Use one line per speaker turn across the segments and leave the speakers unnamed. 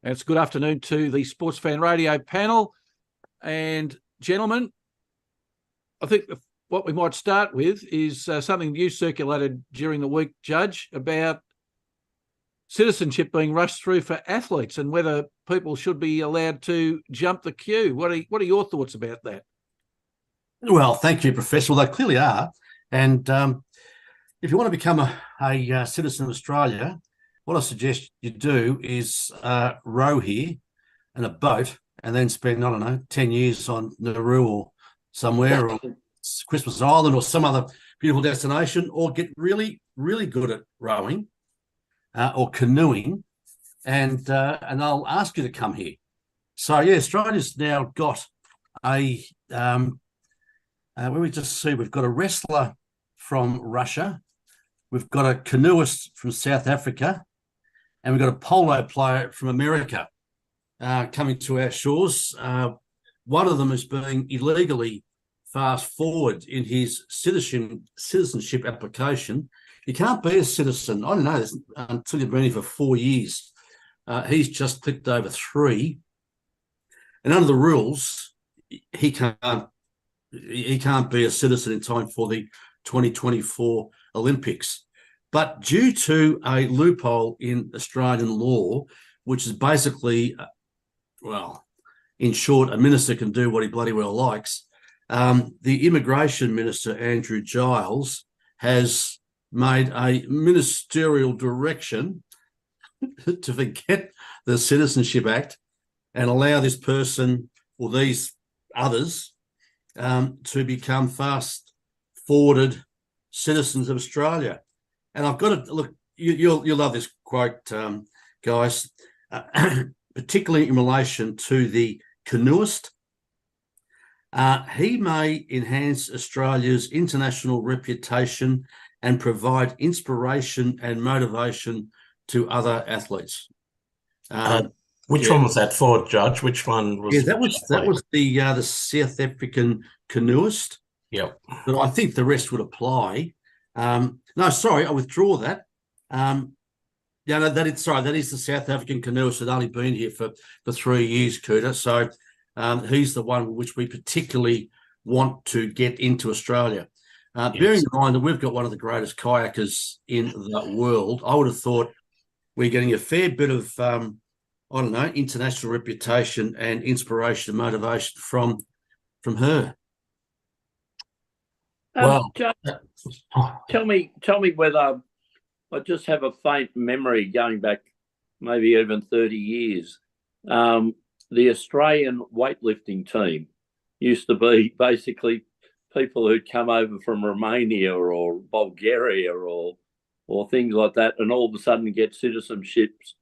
And it's good afternoon to the Sports Fan Radio panel. And gentlemen, I think what we might start with is something you circulated during the week, Judge, about citizenship being rushed through for athletes and whether people should be allowed to jump the queue. What are your thoughts about that?
Well, thank you, Professor. Well, they clearly are. And if you want to become a citizen of Australia, what I suggest you do is row here in a boat and then spend, I don't know, 10 years on Nauru or somewhere, or Christmas Island or some other beautiful destination, or get really, really good at rowing or canoeing, and I'll ask you to come here. So, yeah, Australia's now got a, where we just see, we've got a wrestler from Russia, we've got a canoeist from South Africa, and we've got a polo player from America coming to our shores. One of them is being illegally fast forward in his citizenship application. You can't be a citizen, I don't know, until you've been here for 4 years. He's just clicked over 3. And under the rules, he can't be a citizen in time for the 2024 Olympics. But due to a loophole in Australian law, which is basically, well, in short, a minister can do what he bloody well likes, the Immigration Minister, Andrew Giles, has made a ministerial direction to forget the Citizenship Act and allow this person or these others to become fast forwarded citizens of Australia. And I've got to look, you'll love this quote, guys, particularly in relation to the canoeist. He may enhance Australia's international reputation and provide inspiration and motivation to other athletes.
Which one was that for, Judge? Which one was?
Yeah, that was the South African canoeist.
Yeah,
but I think the rest would apply. No, sorry, I withdraw that. No, that is the South African canoeist that only been here for 3 years, Cooter. So he's the one which we particularly want to get into Australia. Yes. Bearing in mind that we've got one of the greatest kayakers in the world, I would have thought we're getting a fair bit of, I don't know, international reputation and inspiration and motivation from her.
Well, tell me whether, I just have a faint memory going back maybe even 30 years. The Australian weightlifting team used to be basically people who'd come over from Romania or Bulgaria or things like that, and all of a sudden get citizenships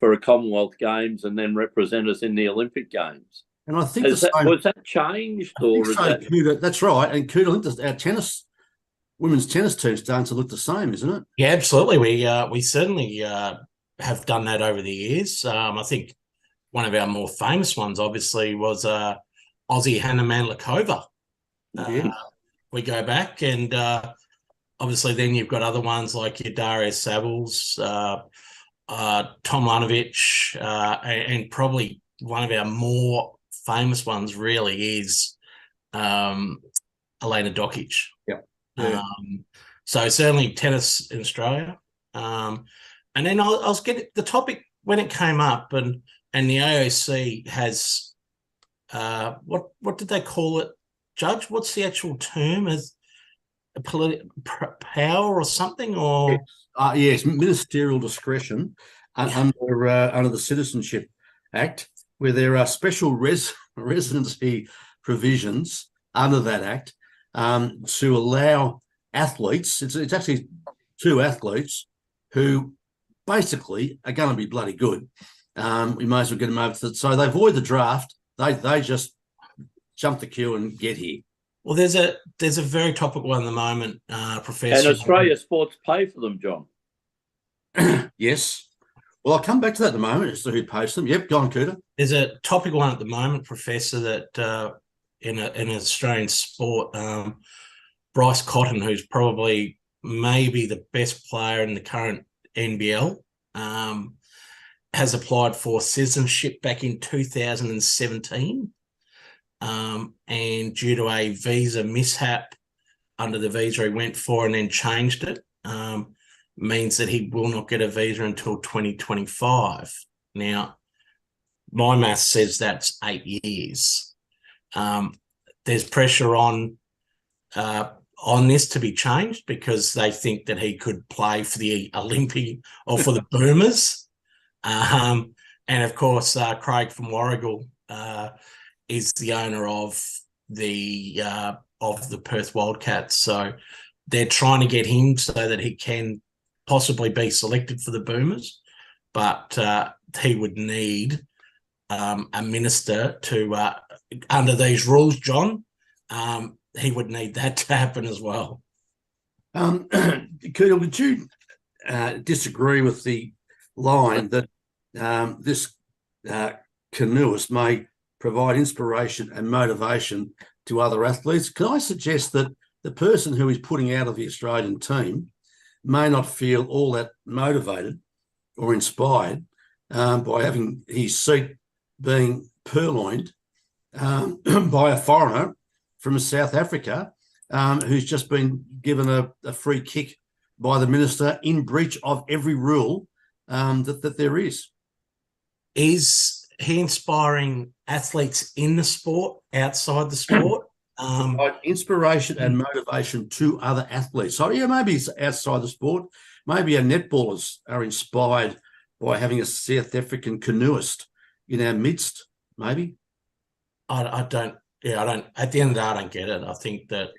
for a Commonwealth Games and then represent us in the Olympic Games.
And I think
was that changed, or is that?
Cooter, that's right. And Cooter, I think our women's tennis team's starting to look the same, isn't it?
Yeah, absolutely. We certainly have done that over the years. I think one of our more famous ones, obviously, was Aussie Hannah Mandlikova.
Yeah.
We go back, and obviously then you've got other ones like your Darius Sables, Tom Lanovich, and probably one of our more famous ones really is Elena Dokic.
Yep. Yeah.
So certainly tennis in Australia. And then I was getting the topic when it came up, and the AOC has what did they call it, Judge? What's the actual term? As a power or something, or
yes, ministerial discretion under the Citizenship Act, where there are special residency provisions under that act to allow athletes. It's actually 2 athletes who basically are going to be bloody good. We may as well get them over so they avoid the draft. They just jump the queue and get here.
Well, there's a very topical one at the moment, Professor.
And Australia Sports pay for them, John.
Yes. Well, I'll come back to that in a moment as to who pays them. Yep, go on, Cooter.
There's a topical one at the moment, Professor, that in an Australian sport, Bryce Cotton, who's probably maybe the best player in the current NBL, has applied for citizenship back in 2017. And due to a visa mishap under the visa he went for and then changed it, means that he will not get a visa until 2025. Now, my math says that's 8 years. There's pressure on this to be changed because they think that he could play for the Olympic or for the Boomers. And of course, Craig from Warragul is the owner of the Perth Wildcats. So they're trying to get him so that he can possibly be selected for the Boomers, but he would need a minister to, under these rules, John, he would need that to happen as well.
Cooter, would you disagree with the line that this canoeist may provide inspiration and motivation to other athletes? Can I suggest that the person who is putting out of the Australian team may not feel all that motivated or inspired by having his seat being purloined by a foreigner from South Africa who's just been given a free kick by the minister in breach of every rule that there is.
Is he inspiring athletes in the sport, outside the sport?
Inspiration and motivation to other athletes. So, yeah, maybe it's outside the sport. Maybe our netballers are inspired by having a South African canoeist in our midst, maybe.
I don't. At the end of the day, I don't get it. I think that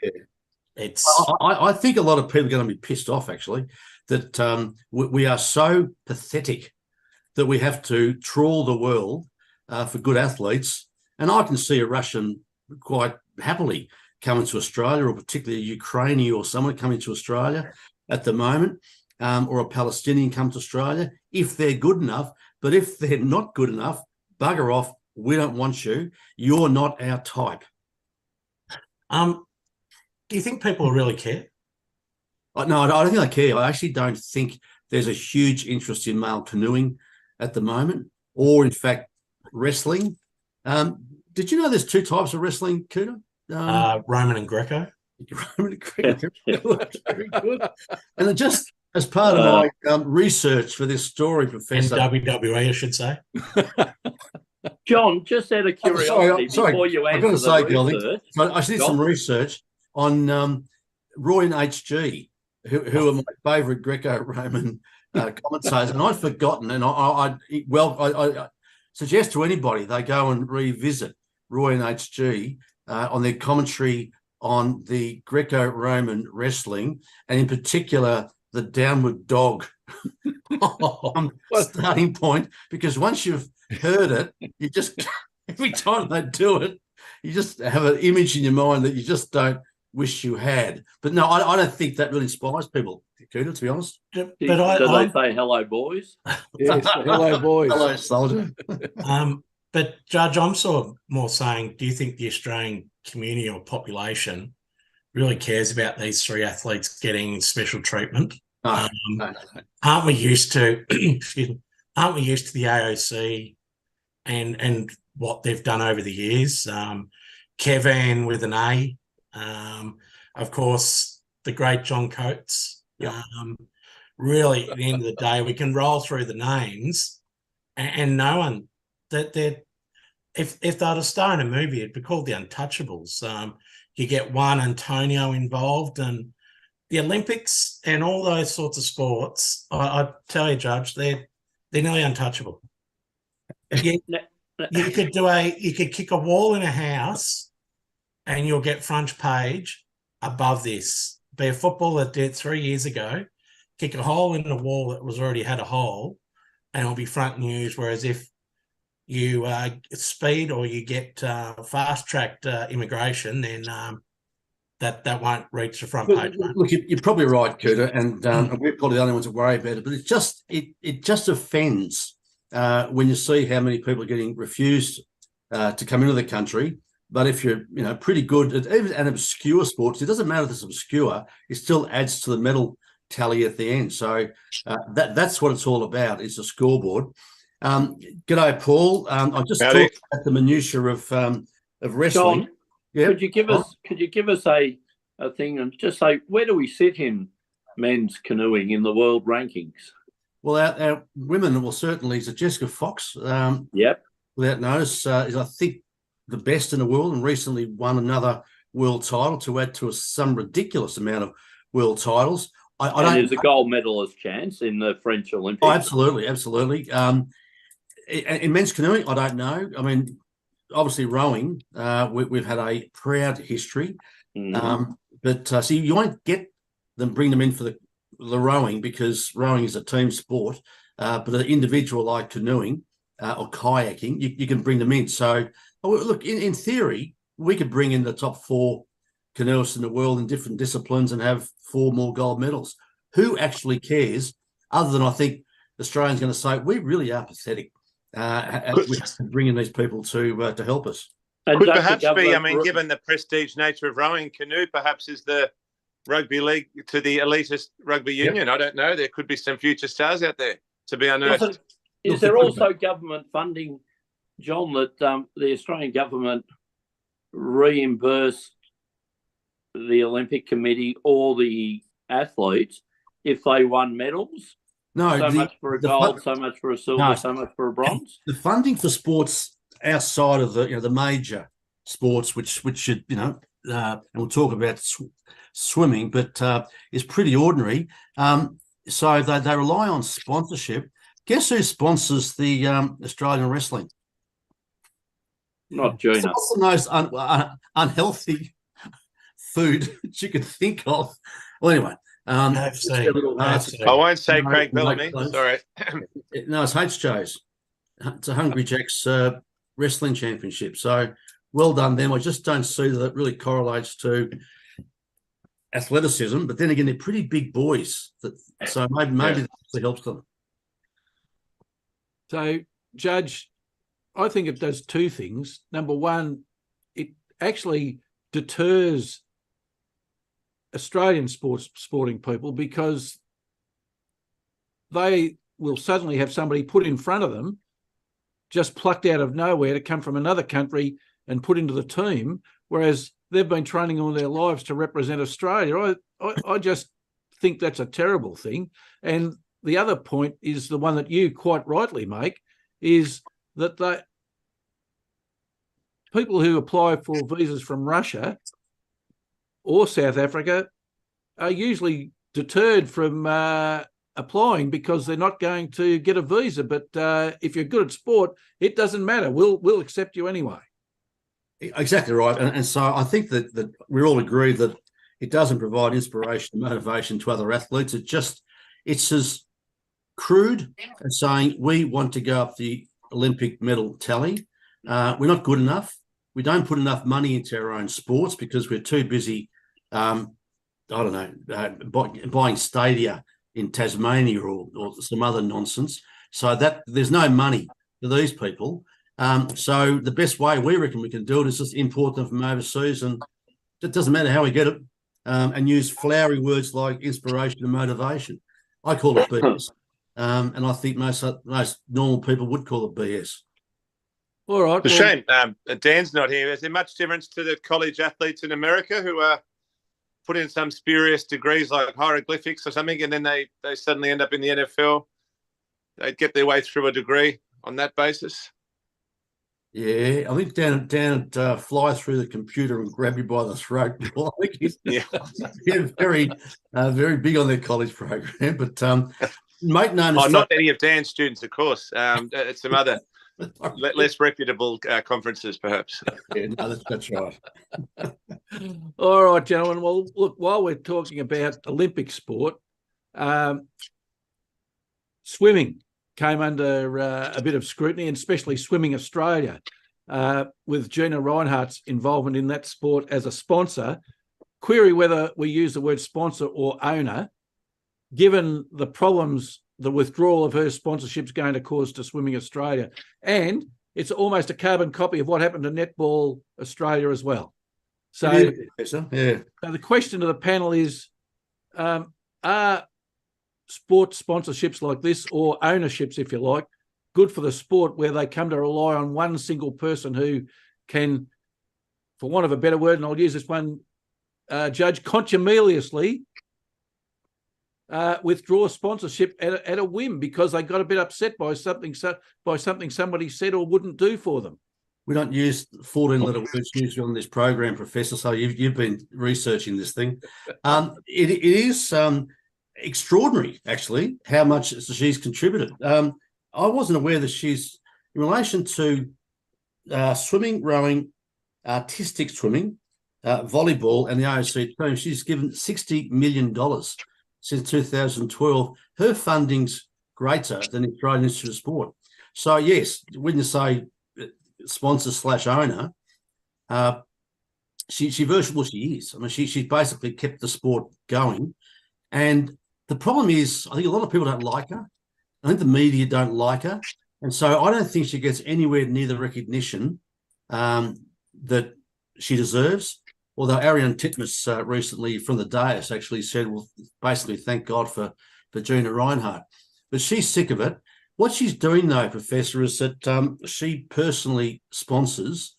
it's...
I think a lot of people are going to be pissed off, actually, that we are so pathetic that we have to trawl the world for good athletes. And I can see a Russian quite happily coming to Australia, or particularly a Ukrainian or someone coming to Australia at the moment, or a Palestinian come to Australia, if they're good enough. But if they're not good enough, bugger off. We don't want you. You're not our type.
Do you think people really care?
No, I don't think they care. I actually don't think there's a huge interest in male canoeing at the moment, or in fact, wrestling. Did you know there's two types of wrestling, Cooter?
Roman and Greco.
Roman and Greco. Very good. And just as part of my research for this story, Professor.
And WWE, I should say.
John, just out of curiosity, before you answer the research,
I did some research on Roy and HG, who are my favourite Greco-Roman commentators, and I'd forgotten. And I suggest to anybody they go and revisit Roy and HG on their commentary on the Greco-Roman wrestling, and in particular the downward dog starting point, because once you've heard it, you just every time they do it, you just have an image in your mind that you just don't wish you had. But no, I don't think that really inspires people, Cooter, to be honest.
But do they say hello, boys?
Yes, hello, boys.
Hello, soldier.
But Judge, I'm sort of more saying, do you think the Australian community or population really cares about these three athletes getting special treatment?
No.
Aren't we used to? Excuse me. Aren't we used to the AOC and what they've done over the years? Kevin with an A, of course, the great John Coates.
Yep.
Really, at the end of the day, we can roll through the names, and no one that they're. If they were to star in a movie, it'd be called The Untouchables. You get Juan Antonio involved, and the Olympics and all those sorts of sports. I tell you, Judge, they're nearly untouchable. You could kick a wall in a house, and you'll get front page above this. Be a footballer that did 3 years ago, kick a hole in the wall that was already had a hole, and it'll be front news. Whereas if you speed or you get fast-tracked immigration, then that won't reach the front page.
Look, you're probably right, Cooter, and we're probably the only ones to worry about it. But it just offends when you see how many people are getting refused to come into the country. But if you're pretty good at even an obscure sports, it doesn't matter if it's obscure; it still adds to the medal tally at the end. So that's what it's all about. It's a scoreboard. G'day, Paul. I just
Howdy.
talked about the minutiae of wrestling.
John,
Yep.
could you give us a thing and just say, where do we sit in men's canoeing in the world rankings?
Well, our women, well, certainly, so Jessica Fox,
Yep.
without notice, is, I think, the best in the world and recently won another world title to add to some ridiculous amount of world titles. I
And
don't.
there's a gold medalist chance in the French Olympics.
Oh, absolutely. In men's canoeing, I don't know. I mean, obviously rowing, we've had a proud history, but see, you won't bring them in for the rowing because rowing is a team sport. But an individual like canoeing or kayaking, you can bring them in. So, look, in theory, we could bring in the top 4 canoeists in the world in different disciplines and have 4 more gold medals. Who actually cares? Other than I think Australians going to say we really are pathetic. Bringing these people to help us.
And
Could perhaps be, I mean, given the prestige nature of rowing canoe, perhaps is the rugby league to the elitist rugby union. I don't know. There could be some future stars out there to be unearthed.
Is there also government funding, John, that the Australian government reimbursed the Olympic Committee or the athletes if they won medals?
No,
so much for a gold, so much for a silver, so much for a bronze.
The funding for sports outside of the major sports, which should and we'll talk about swimming, but is pretty ordinary. So they rely on sponsorship. Guess who sponsors the Australian wrestling?
Not Gina.
What's the most unhealthy food that you could think of? Well, anyway.
I
won't say Craig Bellamy. Sorry.
No, it's HJ's. It's a Hungry Jack's wrestling championship. So well done them. I just don't see that it really correlates to athleticism. But then again, they're pretty big boys. So maybe that actually helps them.
So, Judge, I think it does 2 things. Number one, it actually deters Australian sporting people because they will suddenly have somebody put in front of them, just plucked out of nowhere to come from another country and put into the team, whereas they've been training all their lives to represent Australia. I just think that's a terrible thing. And the other point is the one that you quite rightly make, is that people who apply for visas from Russia or South Africa are usually deterred from applying because they're not going to get a visa. But if you're good at sport, it doesn't matter. We'll accept you anyway.
Exactly right. And so I think that we all agree that it doesn't provide inspiration and motivation to other athletes. It's as crude as saying we want to go up the Olympic medal tally. We're not good enough. We don't put enough money into our own sports because we're too busy buying stadia in Tasmania or some other nonsense. So that there's no money for these people. So the best way we reckon we can do it is just import them from overseas, and it doesn't matter how we get it, and use flowery words like inspiration and motivation. I call it BS, and I think most normal people would call it BS.
All right.
It's a shame Dan's not here. Is there much difference to the college athletes in America who are put in some spurious degrees like hieroglyphics or something, and then they suddenly end up in the NFL? They get their way through a degree on that basis.
Yeah, I think Dan fly through the computer and grab you by the throat. I think he's very big on their college program. But make no mistake.
Not any of Dan's students, of course. It's some other less reputable conferences, perhaps.
Yeah, no, that's right.
All right, gentlemen. Well, look, while we're talking about Olympic sport, swimming came under a bit of scrutiny, and especially Swimming Australia, with Gina Reinhardt's involvement in that sport as a sponsor. Query whether we use the word sponsor or owner, given the problems the withdrawal of her sponsorship is going to cause to Swimming Australia. And it's almost a carbon copy of what happened to Netball Australia as well. So, so the question to the panel is, are sports sponsorships like this, or ownerships, if you like, good for the sport where they come to rely on one single person who can, for want of a better word, and I'll use this one, Judge, contumeliously withdraw sponsorship at a whim because they got a bit upset by something somebody said or wouldn't do for them.
We don't use 14-letter words usually on this program, Professor, so you've been researching this thing. It is extraordinary, actually, how much she's contributed. I wasn't aware that she's, in relation to swimming, rowing, artistic swimming, volleyball, and the AOC team, she's given $60 million since 2012. Her funding's greater than the Australian Institute of Sport. So, yes, when you say sponsor/owner, she virtually, she is. I mean, she's basically kept the sport going. And the problem is, I think a lot of people don't like her. I think the media don't like her. And so I don't think she gets anywhere near the recognition that she deserves. Although Ariane Titmus recently from the dais actually said, well, basically, thank God for Gina Reinhardt. But she's sick of it. What she's doing, though, Professor, is that she personally sponsors,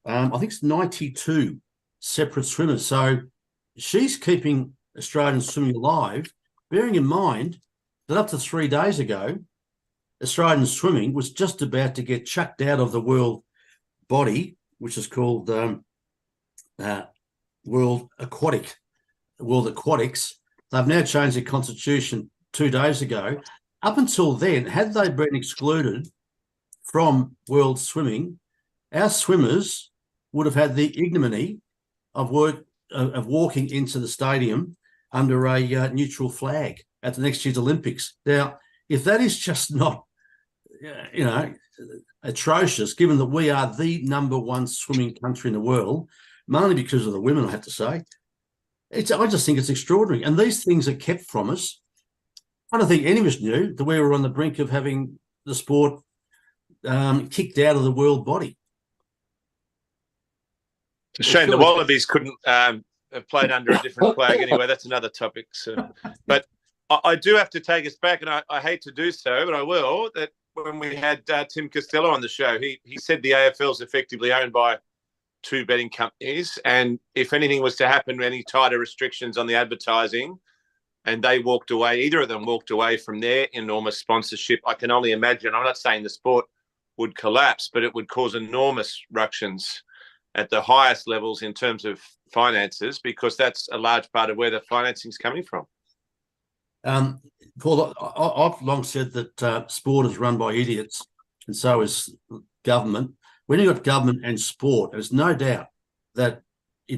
I think it's 92 separate swimmers. So she's keeping Australian swimming alive, bearing in mind that up to 3 days ago, Australian swimming was just about to get chucked out of the world body, which is called World Aquatics. They've now changed their constitution 2 days ago. Up until then, had they been excluded from world swimming, our swimmers would have had the ignominy of walking into the stadium under a neutral flag at the next year's Olympics. Now, if that is just not, atrocious, given that we are the #1 swimming country in the world, mainly because of the women, I have to say, I just think it's extraordinary. And these things are kept from us. I don't think any of us knew that we were on the brink of having the sport kicked out of the world body.
It's a shame the Wallabies couldn't have played under a different flag anyway. That's another topic. So. But I do have to take us back, and I hate to do so, but I will, that when we had Tim Costello on the show, he said the AFL is effectively owned by 2 betting companies, and if anything was to happen, any tighter restrictions on the advertising, and they walked away, either of them walked away from their enormous sponsorship, I can only imagine, I'm not saying the sport would collapse, but it would cause enormous ructions at the highest levels in terms of finances, because that's a large part of where the financing is coming from.
Paul, I've long said that sport is run by idiots, and so is government. When you've got government and sport, there's no doubt that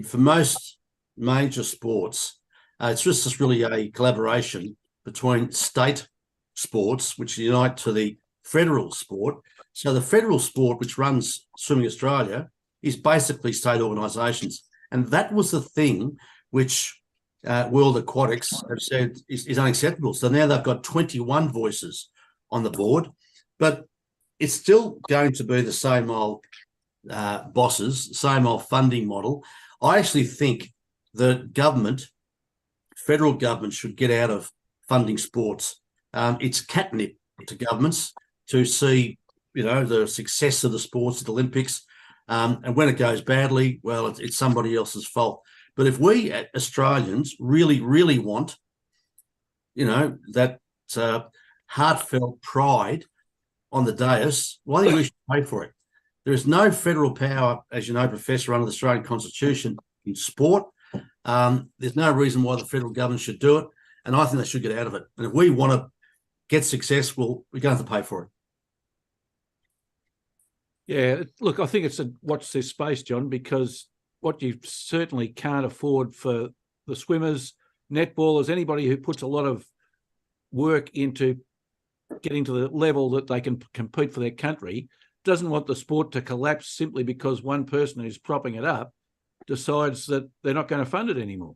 for most major sports, it's just really a collaboration between state sports, which unite to the federal sport. So the federal sport, which runs Swimming Australia, is basically state organisations. And that was the thing which World Aquatics have said is unacceptable. So now they've got 21 voices on the board, but it's still going to be the same old bosses, same old funding model. I actually think that federal government should get out of funding sports. It's catnip to governments to see, the success of the sports at the Olympics. And when it goes badly, well, it's somebody else's fault. But if we Australians really, really want, that heartfelt pride on the dais, well, I think we should pay for it. There is no federal power, as you know, Professor, under the Australian Constitution in sport. There's no reason why the federal government should do it, and I think they should get out of it. And if we want to get success, we're going to have to pay for it.
Yeah, look, I think it's a watch this space, John, because what you certainly can't afford for the swimmers, netballers, anybody who puts a lot of work into getting to the level that they can compete for their country, doesn't want the sport to collapse simply because one person who's propping it up decides that they're not going to fund it anymore.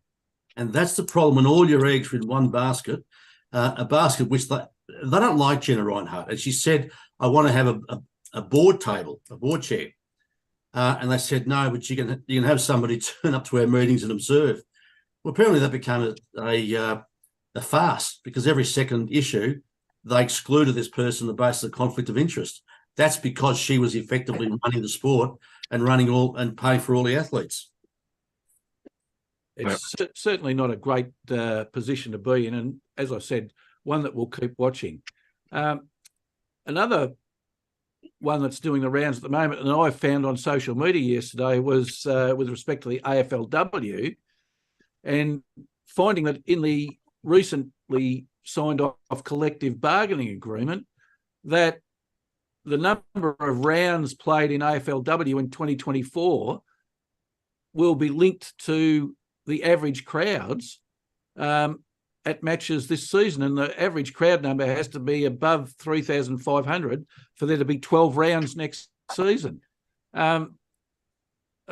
And that's the problem when all your eggs are in one basket, a basket which they don't like Gina Reinhardt. And she said, I want to have a board table, a board chair. And they said, no, but you can have somebody turn up to our meetings and observe. Well, apparently that became a farce, because every second issue they excluded this person on the basis of conflict of interest. That's because she was effectively running the sport and running all and paying for all the athletes.
It's certainly not a great position to be in, and as I said, one that we'll keep watching. Another one that's doing the rounds at the moment, and I found on social media yesterday, was with respect to the AFLW, and finding that in the recently signed off collective bargaining agreement, that the number of rounds played in AFLW in 2024 will be linked to the average crowds at matches this season, and the average crowd number has to be above 3,500 for there to be 12 rounds next season. I'm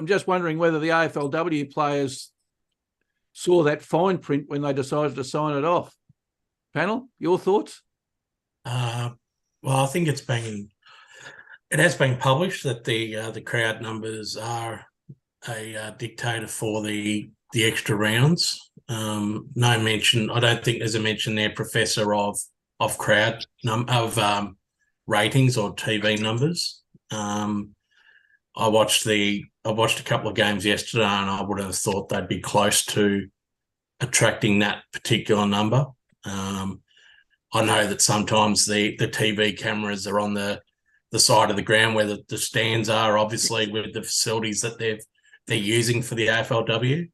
just wondering whether the AFLW players saw that fine print when they decided to sign it off. Panel, your thoughts?
Well, I think it has been published that the crowd numbers are a dictator for the extra rounds. No mention. I don't think there's a mention there, Professor, of crowd ratings or TV numbers. I watched a couple of games yesterday, and I would have thought they'd be close to attracting that particular number. I know that sometimes the TV cameras are on the side of the ground where the stands are, obviously with the facilities that they're using for the AFLW.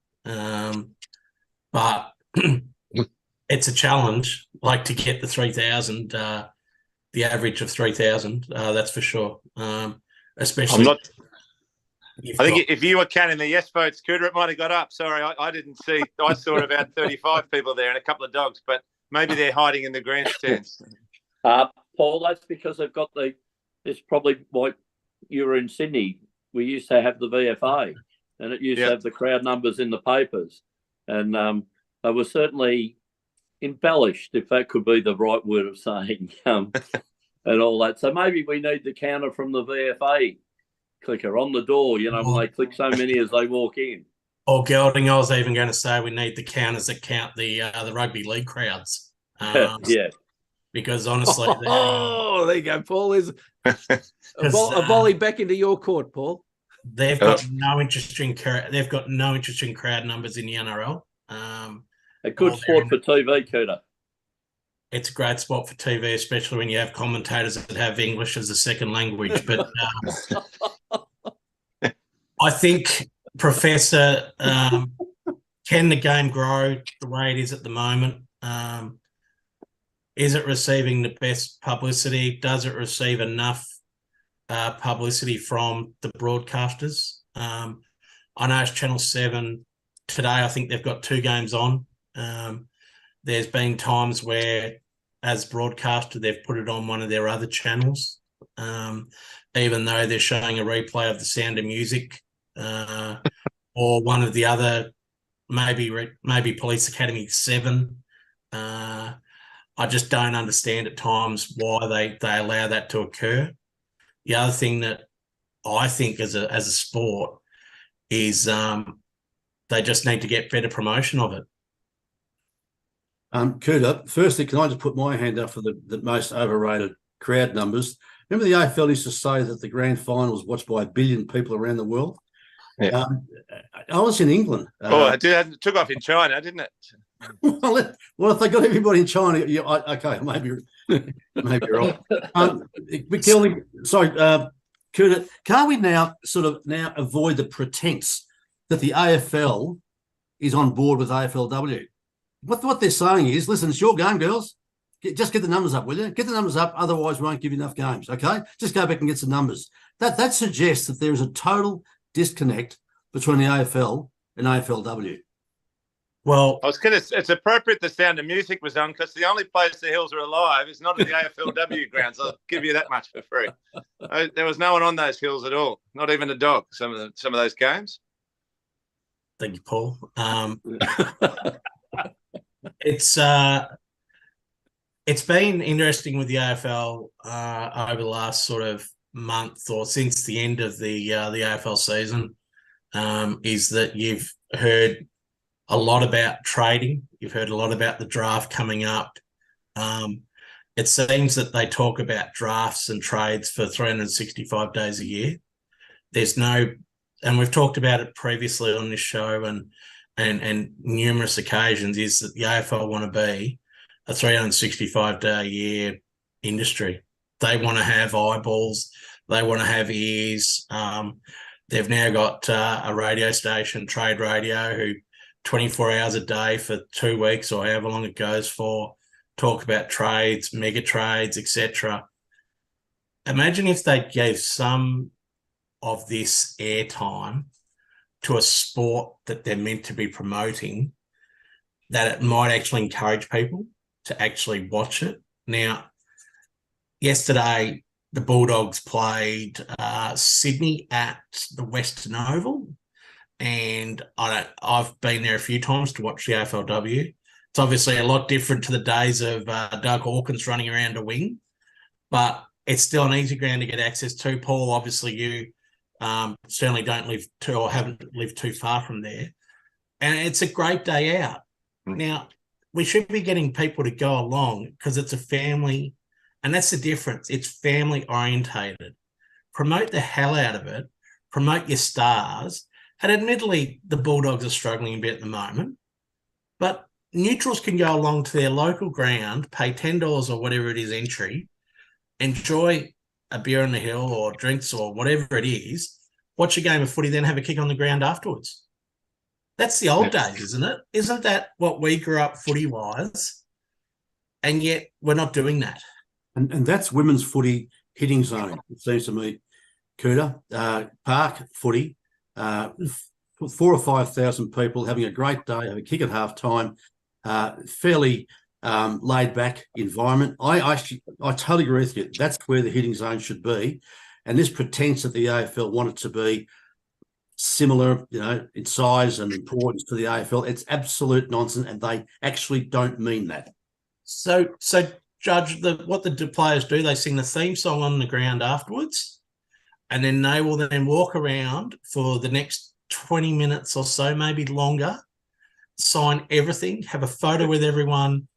But it's a challenge, like to get the 3,000, the average of 3,000. That's for sure. Especially,
I think if you were counting the yes votes, Cooter, it might have got up. Sorry, I didn't see. I saw about 35 people there and a couple of dogs, but maybe they're hiding in the grandstands.
Paul, that's because they've got it's probably like you were in Sydney. We used to have the VFA, and it used to have the crowd numbers in the papers. And they were certainly embellished, if that could be the right word of saying, and all that. So maybe we need the counter from the VFA clicker on the door, when they click so many as they walk in.
Or Gelding, I was even going to say we need the counters that count the rugby league crowds.
Yeah.
Because honestly,
there you go, Paul. There's a volley back into your court, Paul.
They've got no interesting crowd numbers in the NRL.
A good sport for TV, Cooter.
It's a great spot for TV, especially when you have commentators that have English as a second language. But I think, Professor, can the game grow the way it is at the moment? Is it receiving the best publicity? Does it receive enough publicity from the broadcasters? I know it's Channel 7 today. I think they've got 2 games on. There's been times where, as broadcaster, they've put it on one of their other channels, even though they're showing a replay of The Sound of Music or one of the other, maybe Police Academy 7. I just don't understand at times why they allow that to occur. The other thing that I think as a sport is they just need to get better promotion of it.
Cooter, firstly, can I just put my hand up for the most overrated crowd numbers? Remember the AFL used to say that the grand final was watched by 1 billion people around the world?
Yeah.
I was in England.
It took off in China, didn't it?
Well, if they got everybody in China, okay, maybe you're right. Cooter, can't we now avoid the pretense that the AFL is on board with AFLW? What they're saying is, listen, it's your game, girls. Just get the numbers up, will you? Get the numbers up, otherwise we won't give you enough games, okay? Just go back and get some numbers. That suggests that there is a total disconnect between the AFL and AFLW.
Well,
it's appropriate The Sound of Music was on, because the only place the Hills are alive is not at the AFLW grounds. I'll give you that much for free. There was no one on those hills at all, not even a dog. Some of those games.
Thank you, Paul. It's been interesting with the AFL over the last sort of month or since the end of the AFL season. Is that you've heard a lot about trading. You've heard a lot about the draft coming up. it seems that they talk about drafts and trades for 365 days a year. There's no, and we've talked about it previously on this show and numerous occasions, is that the AFL want to be a 365-day-a-year industry. They want to have eyeballs. They want to have ears. They've now got a radio station, Trade Radio, who 24 hours a day for 2 weeks or however long it goes for, talk about trades, mega trades, etc. Imagine if they gave some of this airtime to a sport that they're meant to be promoting, that it might actually encourage people to actually watch it. Now, yesterday, the Bulldogs played Sydney at the Western Oval, and I've been there a few times to watch the AFLW. It's obviously a lot different to the days of Doug Hawkins running around a wing, but it's still an easy ground to get access to. Paul, obviously you certainly don't live to or haven't lived too far from there. And it's a great day out. Now, we should be getting people to go along because it's a family, and that's the difference. It's family orientated. Promote the hell out of it. Promote your stars. And admittedly, the Bulldogs are struggling a bit at the moment, but neutrals can go along to their local ground, pay $10 or whatever it is entry, enjoy a beer on the hill or drinks or whatever it is, watch a game of footy, then have a kick on the ground afterwards. That's the old days, isn't it? Isn't that what we grew up footy-wise? And yet we're not doing that.
And that's women's footy hitting zone, it seems to me, Cooter. Park footy, 4,000 or 5,000 people having a great day, have a kick at halftime, fairly laid-back environment. I totally agree with you. That's where the hitting zone should be. And this pretense that the AFL wanted to be similar, in size and importance to the AFL, it's absolute nonsense, and they actually don't mean that.
So Judge, what the players do, they sing the theme song on the ground afterwards, and then they will then walk around for the next 20 minutes or so, maybe longer, sign everything, have a photo with everyone,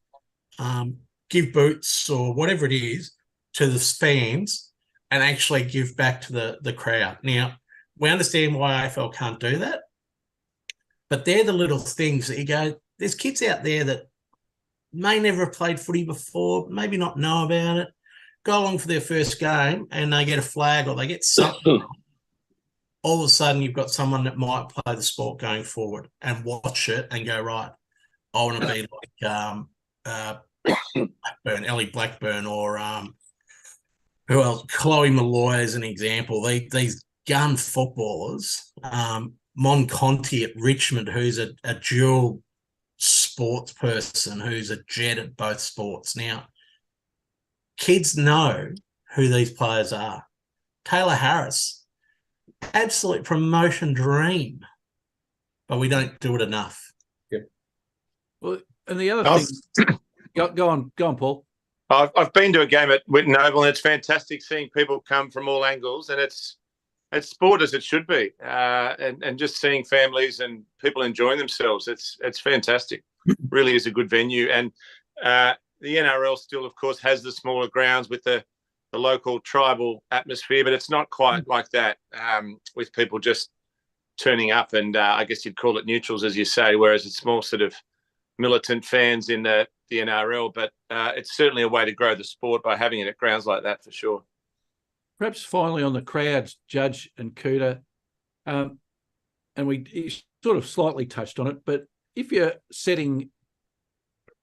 give boots or whatever it is to the fans, and actually give back to the crowd. Now, we understand why AFL can't do that, but they're the little things that you go, there's kids out there that may never have played footy before, maybe not know about it, go along for their first game and they get a flag or they get something. All of a sudden, you've got someone that might play the sport going forward and watch it and go, right, I want to be like Blackburn, Ellie Blackburn, or who else? Chloe Malloy as an example. These gun footballers, Mon Conti at Richmond, who's a dual sports person, who's a jet at both sports. Now, kids know who these players are. Taylor Harris, absolute promotion dream, but we don't do it enough.
Yeah. Well, and the other thing, go on, Paul.
I've been to a game at Whitten Oval, and it's fantastic seeing people come from all angles, and it's sport as it should be, and just seeing families and people enjoying themselves. It's fantastic. Really is a good venue, and the NRL still, of course, has the smaller grounds with the local tribal atmosphere, but it's not quite like that, with people just turning up, and I guess you'd call it neutrals, as you say, whereas it's more sort of militant fans in the NRL. But it's certainly a way to grow the sport by having it at grounds like that, for sure.
Perhaps finally on the crowds, Judge and Cooter, and we sort of slightly touched on it, but if you're setting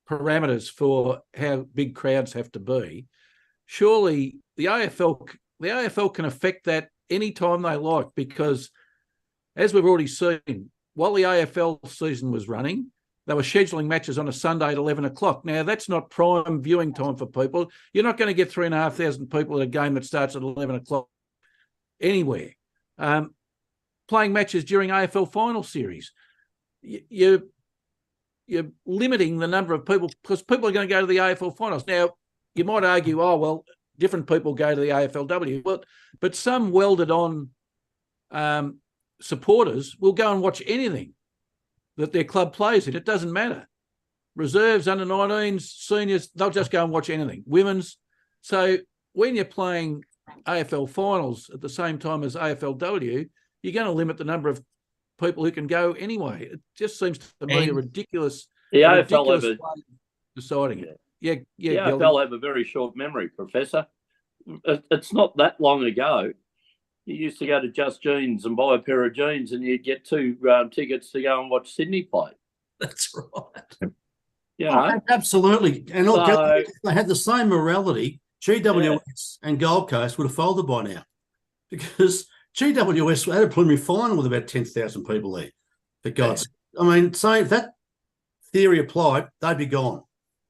parameters for how big crowds have to be, surely the AFL can affect that anytime they like, because as we've already seen, while the AFL season was running, they were scheduling matches on a Sunday at 11 o'clock. Now, that's not prime viewing time for people. You're not going to get 3,500 people at a game that starts at 11 o'clock anywhere. Playing matches during AFL final series, you're limiting the number of people, because people are going to go to the AFL finals. Now, you might argue, oh, well, different people go to the AFLW, but some welded-on supporters will go and watch anything that their club plays in. It doesn't matter. reserves, under 19s, seniors, they'll just go and watch anything. Women's. So when you're playing AFL finals at the same time as AFLW, you're going to limit the number of people who can go anyway. It just seems to me a ridiculous,
The AFL
ridiculous
have
way of deciding it. Yeah,
the
Gildy.
AFL have a very short memory, Professor. It's not that long ago. You used to go to Just Jeans and buy a pair of jeans, and you'd get 2 tickets to go and watch Sydney play.
That's right.
You know?
Absolutely. And look,
So-
if they had the same morality, GWS and Gold Coast would have folded by now, because GWS had a preliminary final with about 10,000 people there. For God's sake. I mean, so if that theory applied, they'd be gone.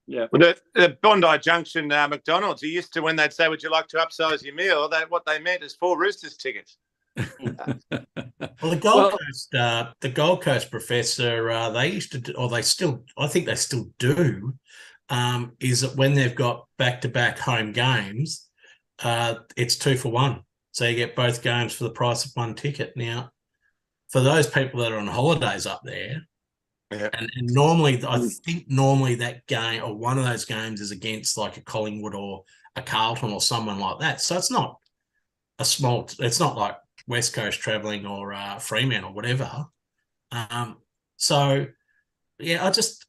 Yeah.
Well, the Bondi Junction McDonald's, you used to, when they'd say, would you like to upsize your meal, what they meant is 4 Roosters tickets.
Well, the Gold Coast, Professor, they used to do, or they still, I think they still do, is that when they've got back-to-back home games, it's 2 for 1. So you get both games for the price of 1 ticket. Now, for those people that are on holidays up there, and normally, I think normally that game or one of those games is against like a Collingwood or a Carlton or someone like that. So it's not it's not like West Coast travelling or Fremantle or whatever. So yeah, I just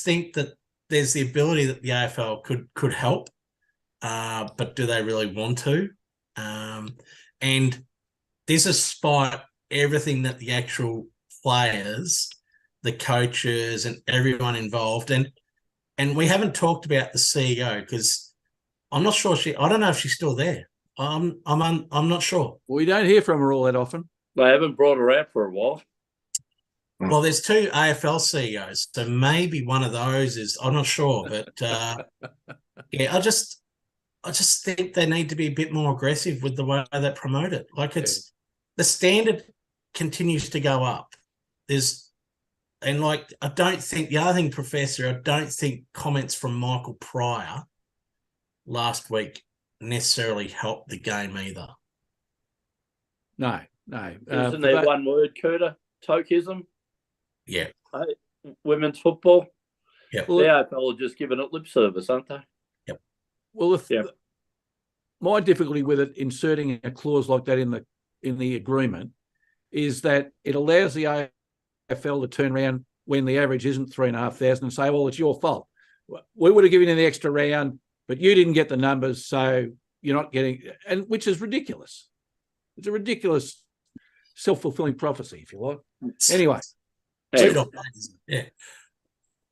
think that there's the ability that the AFL could help, but do they really want to? And this is despite everything that the actual players, the coaches, and everyone involved, and we haven't talked about the CEO, because I'm not sure I don't know if she's still there. I'm not sure.
We don't hear from her all that often.
They haven't brought her out for a while.
Well, there's 2 AFL CEOs, so maybe one of those is, I'm not sure, but yeah, I just think they need to be a bit more aggressive with the way they promote it. Like the standard continues to go up. I don't think the other thing, Professor, I don't think comments from Michael Pryor last week necessarily helped the game either.
No.
Isn't there one word, Curter? Tokeism?
Yeah.
Women's football?
Yeah.
The AFL are just giving it lip service, aren't they?
Yep.
Well, my difficulty with it, inserting a clause like that in the agreement, is that it allows the AFL to turn around when the average isn't 3,500 and say, well, it's your fault. We would have given you the extra round, but you didn't get the numbers, so you're not getting, and which is ridiculous. It's a ridiculous self-fulfilling prophecy, if you like. Anyway,
yeah.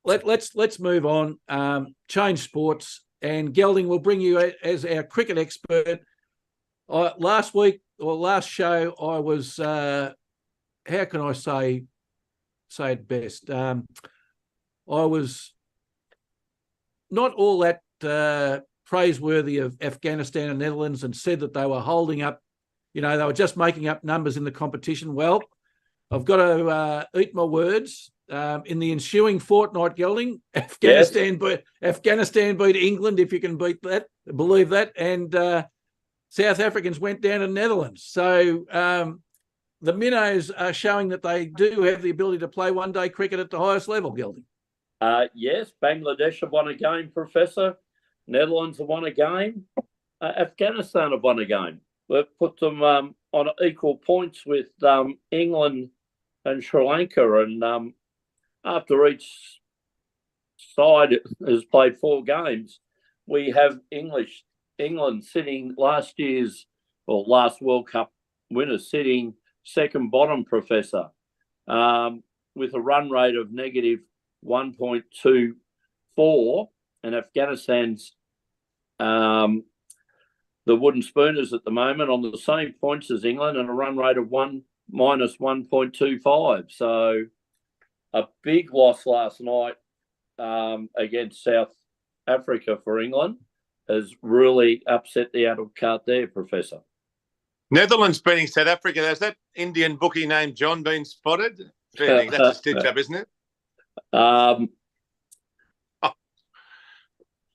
Let's move on. Change sports, and Gelding will bring you as our cricket expert. Last show, I was how can I say it best? I was not all that praiseworthy of Afghanistan and Netherlands, and said that they were holding up, they were just making up numbers in the competition. Well, I've got to eat my words. In the ensuing fortnight, Gelding, Afghanistan beat England, if you can believe that, and South Africans went down to Netherlands. So the Minnows are showing that they do have the ability to play one-day cricket at the highest level, Gelding.
Yes, Bangladesh have won a game, Professor. Netherlands have won a game. Afghanistan have won a game. We've put them on equal points with England and Sri Lanka. And after each side has played 4 games, we have England sitting last World Cup winners sitting second bottom, Professor, with a run rate of negative 1.24, and Afghanistan's the wooden spooners at the moment on the same points as England and a run rate of minus 1.25. So a big loss last night against South Africa for England has really upset the apple cart there, Professor.
Netherlands beating South Africa. Has that Indian bookie named John been spotted? That's a stitch up, isn't it?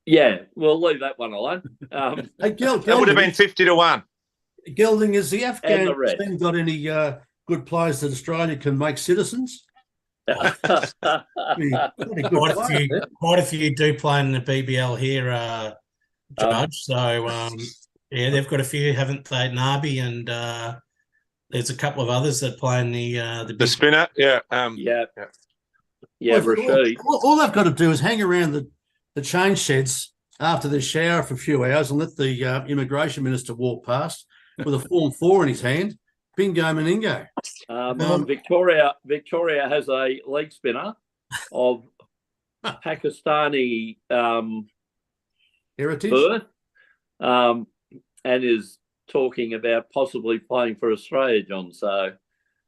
Yeah, we'll leave that one alone.
Hey,
that would have been 50-1.
Gelding, has the Afghan team got any good players that Australia can make citizens? Pretty good player, yeah.
Quite a few do play in the BBL here, Judge. So yeah, they've got a few, haven't they? Nabi and there's a couple of others that play in
the spinner. Yeah.
Yeah,
Well,
Rashid.
all they've got to do is hang around the change sheds after the shower for a few hours and let the immigration minister walk past with a Form 4 in his hand. Bingo meningo.
Victoria has a leg spinner of Pakistani
Heritage.
birth, and is talking about possibly playing for Australia, John. So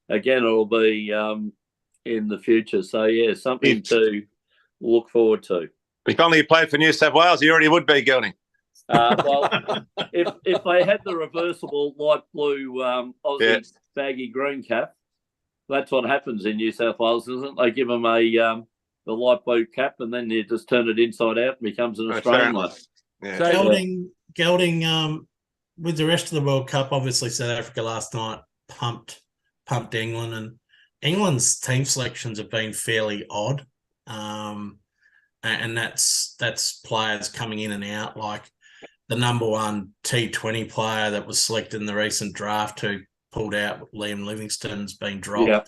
again, it'll be in the future. So yeah, something to look forward to.
If only he played for New South Wales, he already would be, Gelding.
Well, if they had the reversible light blue Aussie baggy green cap, that's what happens in New South Wales, isn't it? They give them the light blue cap, and then you just turn it inside out and becomes an Australian one.
Yeah.
So, Gelding, with the rest of the World Cup, obviously South Africa last night pumped England, and England's team selections have been fairly odd, and that's players coming in and out, like the number one T20 player that was selected in the recent draft who pulled out, Liam Livingstone's been dropped.
Yeah.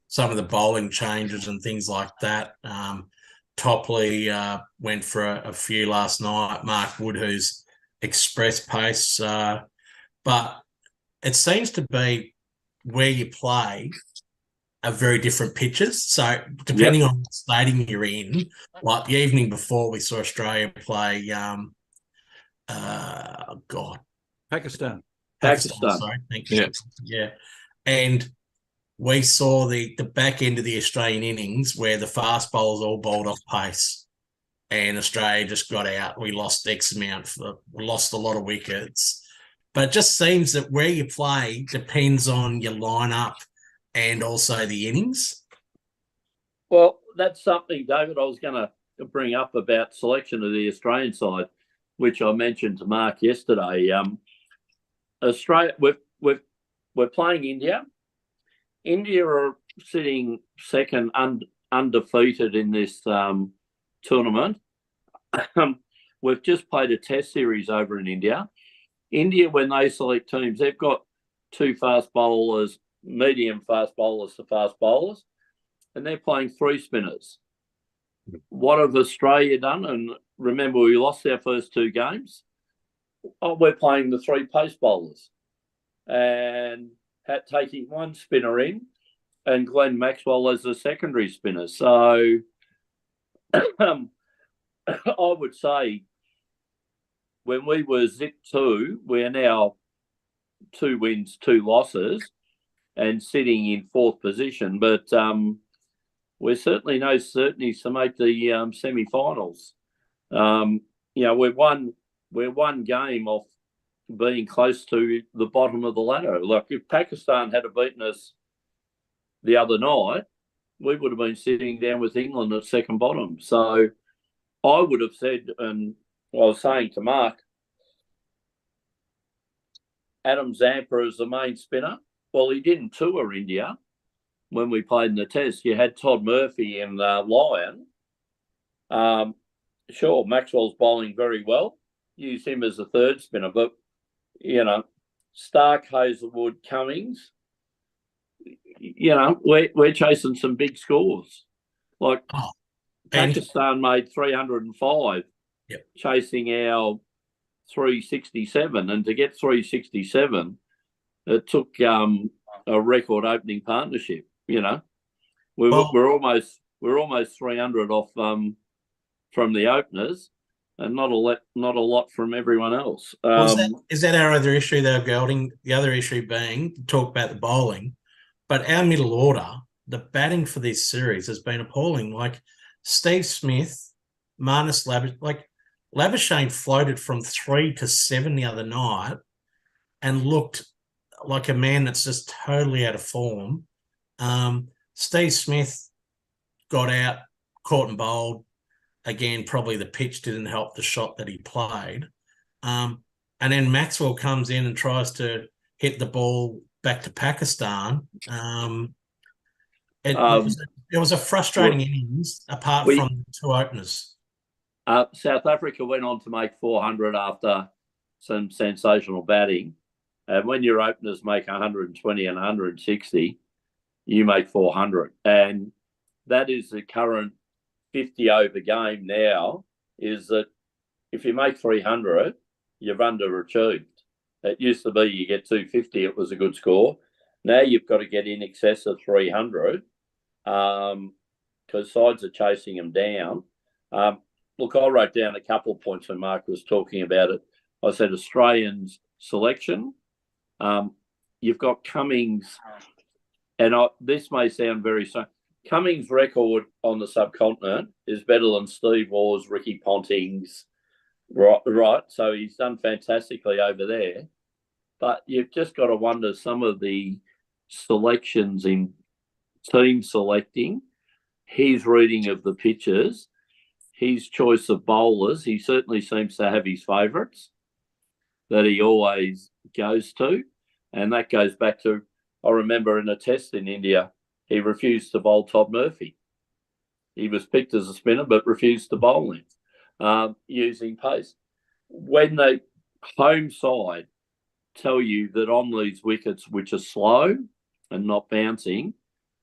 Some of the bowling changes and things like that. Topley went for a few last night. Mark Wood, who's express pace. But it seems to be where you play are very different pitches. So depending on what stadium you're in, like the evening before we saw Australia play
Pakistan.
Sorry, thank you. Yeah. And we saw the back end of the Australian innings where the fast bowlers all bowled off pace, and Australia just got out. We lost X amount. We lost a lot of wickets. But it just seems that where you play depends on your lineup and also the innings.
Well, that's something, David, I was going to bring up about selection of the Australian side, which I mentioned to Mark yesterday. Australia, we're playing India. India are sitting second undefeated in this tournament. We've just played a test series over in India. India, when they select teams, they've got two fast bowlers, medium fast bowlers to fast bowlers, and they're playing three spinners. What have Australia done? And remember, we lost our first two games. We're playing the three pace bowlers and taking one spinner in and Glenn Maxwell as a secondary spinner. So I would say when we were zip 2, we're now 2 wins, 2 losses and sitting in 4th position. But we're certainly no certainties to make the semi-finals. We're one game off being close to the bottom of the ladder. Like if Pakistan had beaten us the other night, we would have been sitting down with England at second bottom. So I would have said, and I was saying to Mark, Adam Zampa is the main spinner. Well, he didn't tour India when we played in the test. You had Todd Murphy and Lyon. Sure, Maxwell's bowling very well. Use him as a third spinner, but Stark, Hazelwood, Cummings, we're chasing some big scores. Like Pakistan made 305, chasing our 367, and to get 367, it took a record opening partnership. We're almost 300 off from the openers. And not a lot from everyone else.
Is that our other issue, though, Gelding? The other issue being, talk about the bowling, but our middle order, the batting for this series has been appalling. Like Steve Smith, Marnus Labuschagne floated from 3 to 7 the other night and looked like a man that's just totally out of form. Steve Smith got out, caught and bowled. Again, probably the pitch didn't help the shot that he played. And then Maxwell comes in and tries to hit the ball back to Pakistan. It It was a frustrating innings apart from the two openers.
South Africa went on to make 400 after some sensational batting. And when your openers make 120 and 160, you make 400. And that is the current 50-over game now, is that if you make 300, you've underachieved. It used to be you get 250, it was a good score. Now you've got to get in excess of 300 because sides are chasing them down. Look, I wrote down a couple of points when Mark was talking about it. I said Australians selection. You've got Cummings, and this may sound very strange. Cummings' record on the subcontinent is better than Steve Waugh's, Ricky Ponting's, right? So he's done fantastically over there. But you've just got to wonder some of the selections in team selecting, his reading of the pitches, his choice of bowlers. He certainly seems to have his favourites that he always goes to. And that goes back to, I remember in a test in India, he refused to bowl Todd Murphy. He was picked as a spinner, but refused to bowl him using pace. When the home side tell you that on these wickets, which are slow and not bouncing,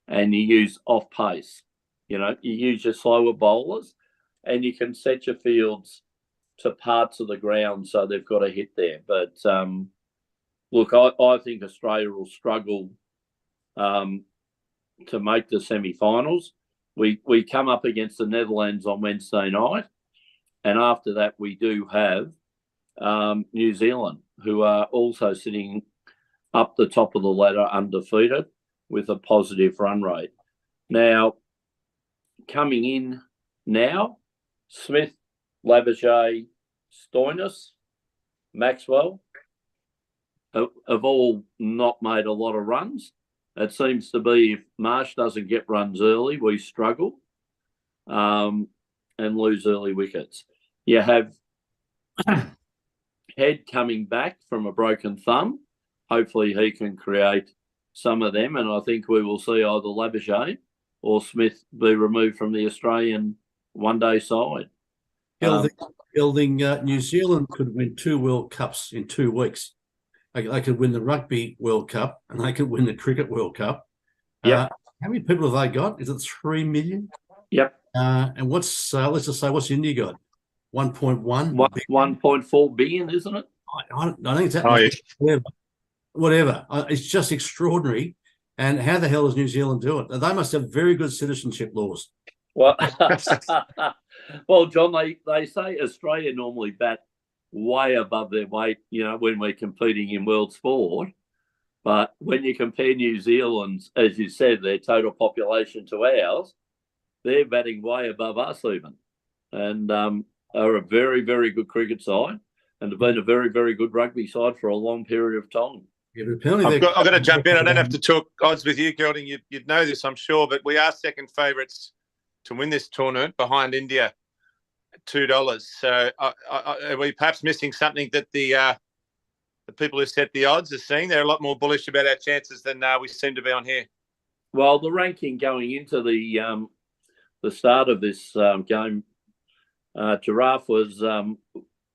and you use off pace, you use your slower bowlers, and you can set your fields to parts of the ground so they've got a hit there. But look, I think Australia will struggle to make the semi-finals. We come up against the Netherlands on Wednesday night, and after that we do have New Zealand, who are also sitting up the top of the ladder undefeated with a positive run rate. Now, coming in now, Smith, Labuschagne, Stoinis, Maxwell have all not made a lot of runs. It seems to be if Marsh doesn't get runs early, we struggle and lose early wickets. You have Head coming back from a broken thumb. Hopefully he can create some of them, and I think we will see either Labuschagne or Smith be removed from the Australian one-day side.
Gilding, New Zealand could win 2 World Cups in 2 weeks. They could win the Rugby World Cup and they could win the Cricket World Cup.
Yep.
How many people have they got? Is it 3 million?
Yep.
And what's let's just say, what's India got? 1.1?
1.4 billion, isn't it?
I think it's that much. Whatever. It's just extraordinary. And how the hell does New Zealand do it? They must have very good citizenship laws.
Well, well, John, they say Australia normally bat way above their weight, when we're competing in world sport. But when you compare New Zealand's, as you said, their total population to ours, they're batting way above us even. And are a very, very good cricket side and have been a very, very good rugby side for a long period of time.
Yeah, but apparently
I've got to jump in. I don't have to talk odds with you, Gelding. You'd know this, I'm sure, but we are second favourites to win this tournament behind India at $2. So are we perhaps missing something that the people who set the odds are seeing? They're a lot more bullish about our chances than we seem to be on here.
Well, the ranking going into the start of this game, Giraffe was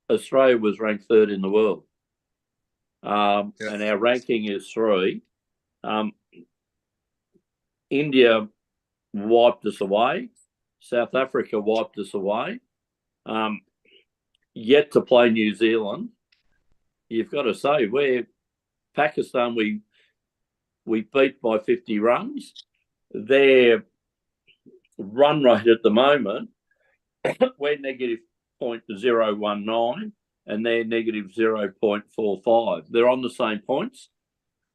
Australia was ranked 3rd in the world. And our ranking is 3. India wiped us away. South Africa wiped us away. Yet to play New Zealand. You've got to say, we're Pakistan, we beat by 50 runs. Their run rate at the moment, we're negative 0.019 and they're negative 0.45. They're on the same points,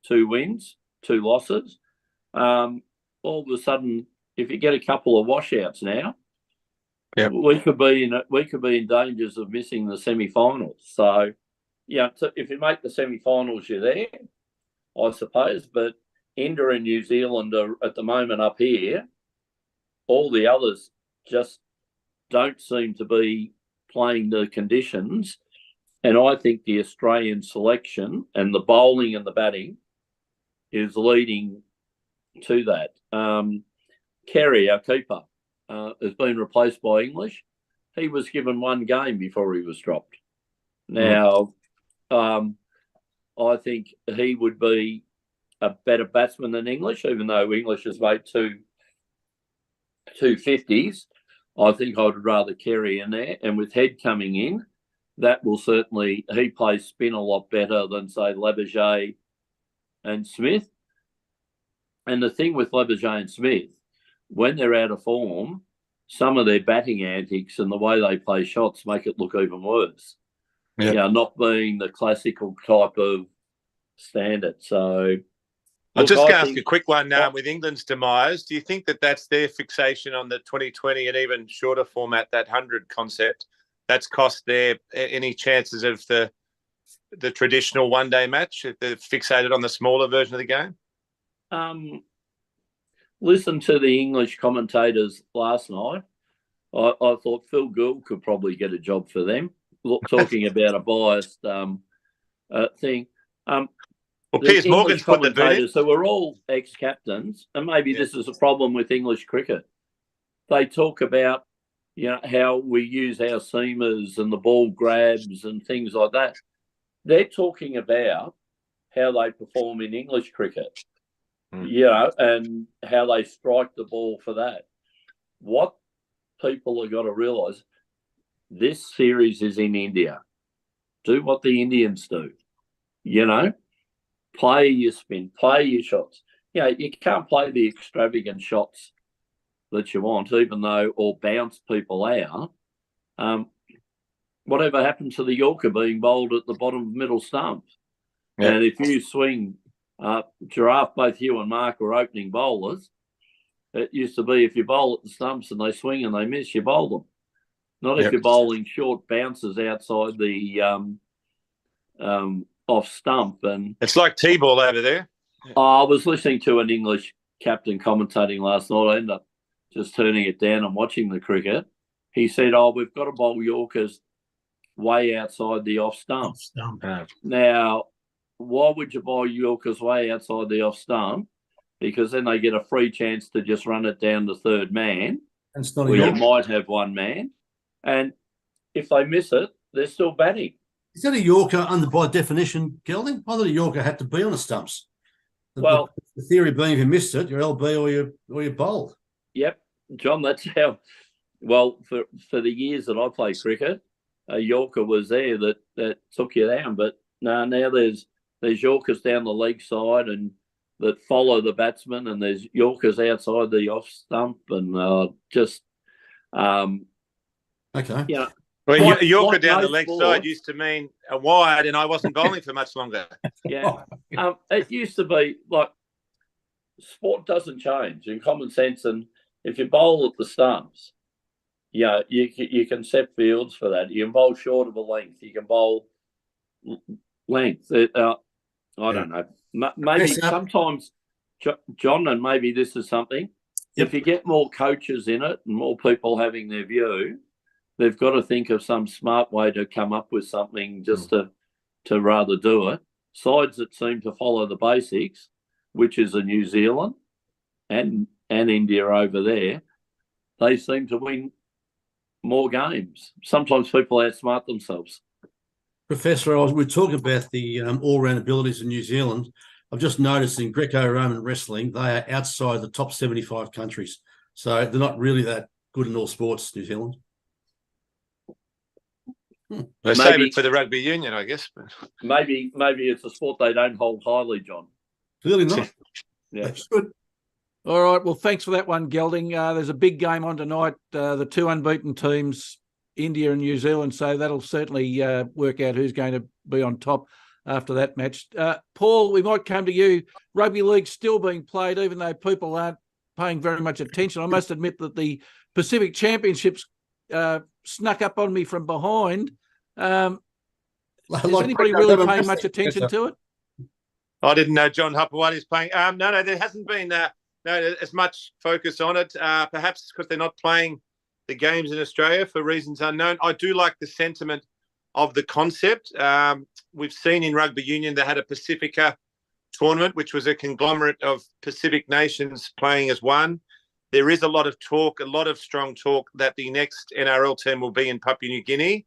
2 wins, 2 losses. All of a sudden, if you get a couple of washouts now, we could be in dangers of missing the semi-finals. So, if you make the semi-finals, you're there, I suppose. But India and New Zealand are at the moment up here. All the others just don't seem to be playing the conditions. And I think the Australian selection and the bowling and the batting is leading to that. Kerry, our keeper, has been replaced by English. He was given one game before he was dropped. Now, I think he would be a better batsman than English, even though English has made two 50s. I think I would rather Kerry in there. And with Head coming in, that will certainly, he plays spin a lot better than, say, Labuschagne and Smith. And the thing with Labuschagne and Smith, when they're out of form, some of their batting antics and the way they play shots make it look even worse.
Yeah.
You know, not being the classical type of standard. So
I'll
look,
just
I
ask
think-
a quick one now. With England's demise, do you think that that's their fixation on the 2020 and even shorter format, that 100 concept, that's cost their any chances of the traditional one-day match if they're fixated on the smaller version of the game?
Listen to the English commentators last night. I thought Phil Gould could probably get a job for them. Look, talking about a biased thing.
Well,
The
Piers Morgan's
English
put the boot in.
commentators, who were all ex-captains, and maybe this is a problem with English cricket. They talk about, you know, how we use our seamers and the ball grabs and things like that. They're talking about how they perform in English cricket, you know, and how they strike the ball for that. What people have got to realise, this series is in India. Do what the Indians do, you know. Play your spin, play your shots. You know, you can't play the extravagant shots that you want, even though, or bounce people out. Whatever happened to the Yorker being bowled at the bottom of middle stump?
Yeah.
And if you swing, Giraffe, both you and Mark were opening bowlers. It used to be if you bowl at the stumps and they swing and they miss, you bowl them. Not if you're bowling short bounces outside the off stump. And
It's like T-ball over there.
I was listening to an English captain commentating last night. I ended up just turning it down and watching the cricket. He said, we've got to bowl Yorkers way outside the off stump. Now, why would you bowl Yorkers way outside the off stump? Because then they get a free chance to just run it down the third man.
And it's not a
where you
Yorker.
might have one man. And if they miss it, they're still batting.
Is that a Yorker by definition, Gelding? I thought a Yorker had to be on the stumps.
Well,
the theory being if you missed it, you're LB or you're bowled.
Yep, John, that's how. Well, for the years that I played cricket, a Yorker was there that took you down. But now there's Yorkers down the leg side and that follow the batsman, and there's Yorkers outside the off stump, and just
Okay.
you know.
Well,
Like-
a Yorker
like
down the
most
leg
sports.
side used to mean a wide, and I wasn't bowling for much longer.
Yeah. It used to be like sport doesn't change in common sense. And if you bowl at the stumps, yeah, you can set fields for that. You can bowl short of a length. You can bowl length. I don't know. Maybe
Yes,
sometimes, John, and maybe this is something, if you get more coaches in it and more people having their view, they've got to think of some smart way to come up with something just to rather do it. Sides that seem to follow the basics, which is a New Zealand and India over there, they seem to win more games. Sometimes people outsmart themselves.
Professor, we talk about the all-round abilities of New Zealand. I've just noticed in Greco-Roman wrestling, they are outside the top 75 countries. So they're not really that good in all sports, New Zealand.
They save it for the rugby union, I guess.
Maybe it's a sport they don't hold highly, John.
Clearly not.
Yeah.
They should.
All right. Well, thanks for that one, Gelding. There's a big game on tonight. The two unbeaten teams, India and New Zealand. So that'll certainly work out who's going to be on top after that match. Paul, we might come to you. Rugby league's still being played, even though people aren't paying very much attention. I must admit that the Pacific Championships snuck up on me from behind. Is anybody really paying much attention to it?
I didn't know John Hupperwhite is playing. No, there hasn't been as much focus on it. Perhaps because they're not playing the games in Australia for reasons unknown. I do like the sentiment of the concept. We've seen in rugby union they had a Pacifica tournament, which was a conglomerate of Pacific nations playing as one. there is a lot of talk, a lot of strong talk that the next NRL team will be in Papua New Guinea.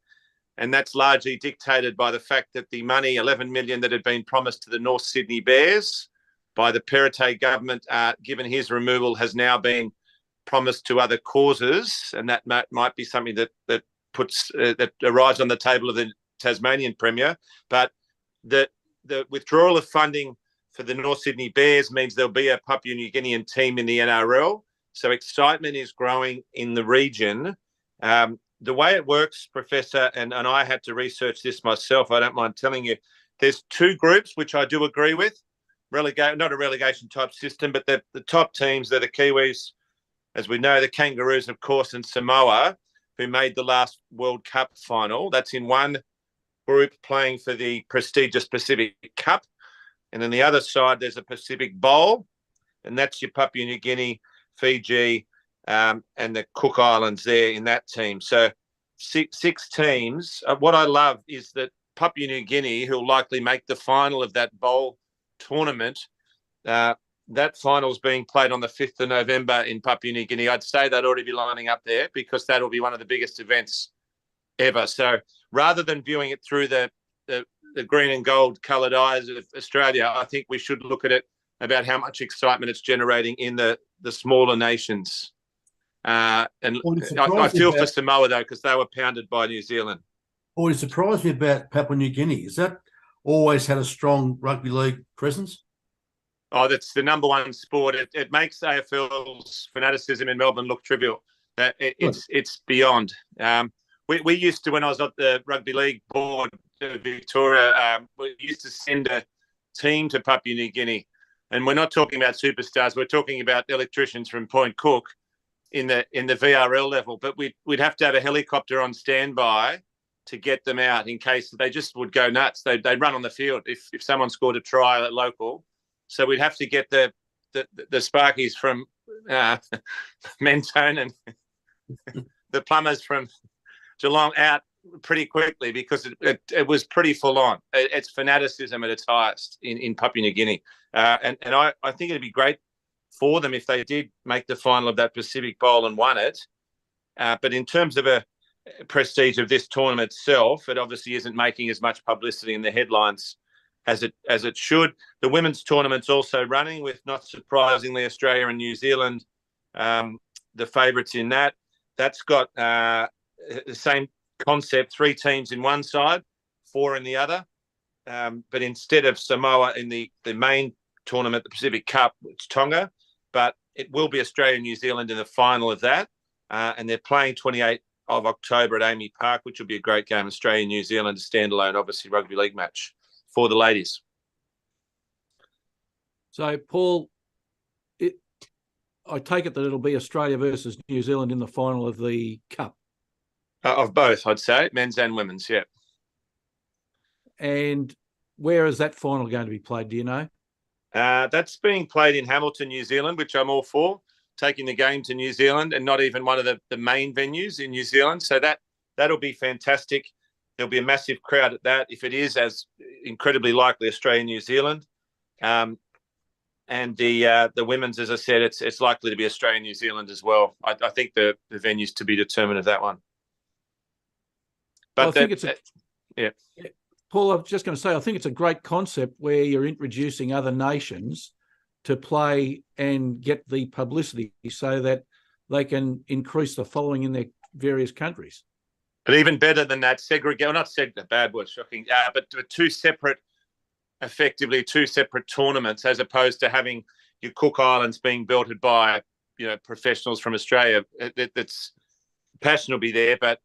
And that's largely dictated by the fact that the money, 11 million that had been promised to the North Sydney Bears by the Perrottet government, given his removal, has now been promised to other causes. And that might be something that arrives on the table of the Tasmanian Premier. But the withdrawal of funding for the North Sydney Bears means there'll be a Papua New Guinean team in the NRL. So excitement is growing in the region. The way it works, Professor, and I had to research this myself, I don't mind telling you, there's two groups which I do agree with. Not a relegation type system, but the top teams, they're the Kiwis, as we know, the Kangaroos, of course, and Samoa, who made the last World Cup final. That's in one group playing for the prestigious Pacific Cup. And on the other side, there's a Pacific Bowl, and that's your Papua New Guinea, Fiji, and the Cook Islands there in that team. So six teams. What I love is that Papua New Guinea, who'll likely make the final of that bowl tournament, that final's being played on the 5th of November in Papua New Guinea. I'd say they'd already be lining up there because that'll be one of the biggest events ever. So rather than viewing it through the green and gold coloured eyes of Australia, I think we should look at it about how much excitement it's generating in the smaller nations. I feel for Samoa, though, because they were pounded by New Zealand.
What surprised me about Papua New Guinea is that always had a strong rugby league presence.
Oh, that's the number one sport. It makes AFL's fanaticism in Melbourne look trivial. It's beyond. We used to, when I was at the rugby league board of Victoria, we used to send a team to Papua New Guinea, and we're not talking about superstars. We're talking about electricians from Point Cook in the VRL level. But we'd have to have a helicopter on standby to get them out in case they just would go nuts. They'd run on the field if someone scored a try at local. So we'd have to get the Sparkies from Mentone and the plumbers from Geelong out pretty quickly because it was pretty full on. It's fanaticism at its highest in Papua New Guinea. And I think it'd be great for them if they did make the final of that Pacific Bowl and won it. But in terms of a prestige of this tournament itself, it obviously isn't making as much publicity in the headlines as it should. The women's tournament's also running with, not surprisingly, Australia and New Zealand, the favourites in that. That's got the same concept, 3 teams in one side, 4 in the other. But instead of Samoa in the main tournament, the Pacific Cup, it's Tonga, but it will be Australia and New Zealand in the final of that. And they're playing 28th of October at Amy Park, which will be a great game. Australia and New Zealand, a standalone, obviously, rugby league match for the ladies.
So, Paul, I take it that it'll be Australia versus New Zealand in the final of the Cup.
Of both, I'd say, men's and women's, yeah.
And where is that final going to be played, do you know?
That's being played in Hamilton, New Zealand, which I'm all for, taking the game to New Zealand and not even one of the main venues in New Zealand. So that'll be fantastic. There'll be a massive crowd at that, if it is, as incredibly likely, Australia, New Zealand. And the women's, as I said, it's likely to be Australia, New Zealand as well. I think the venue's to be determined of that one. But
I think Paul, I was just going to say, I think it's a great concept where you're introducing other nations to play and get the publicity so that they can increase the following in their various countries.
But even better than that, bad word, shocking, but effectively two separate tournaments, as opposed to having your Cook Islands being belted by, professionals from Australia. That's passion will be there, but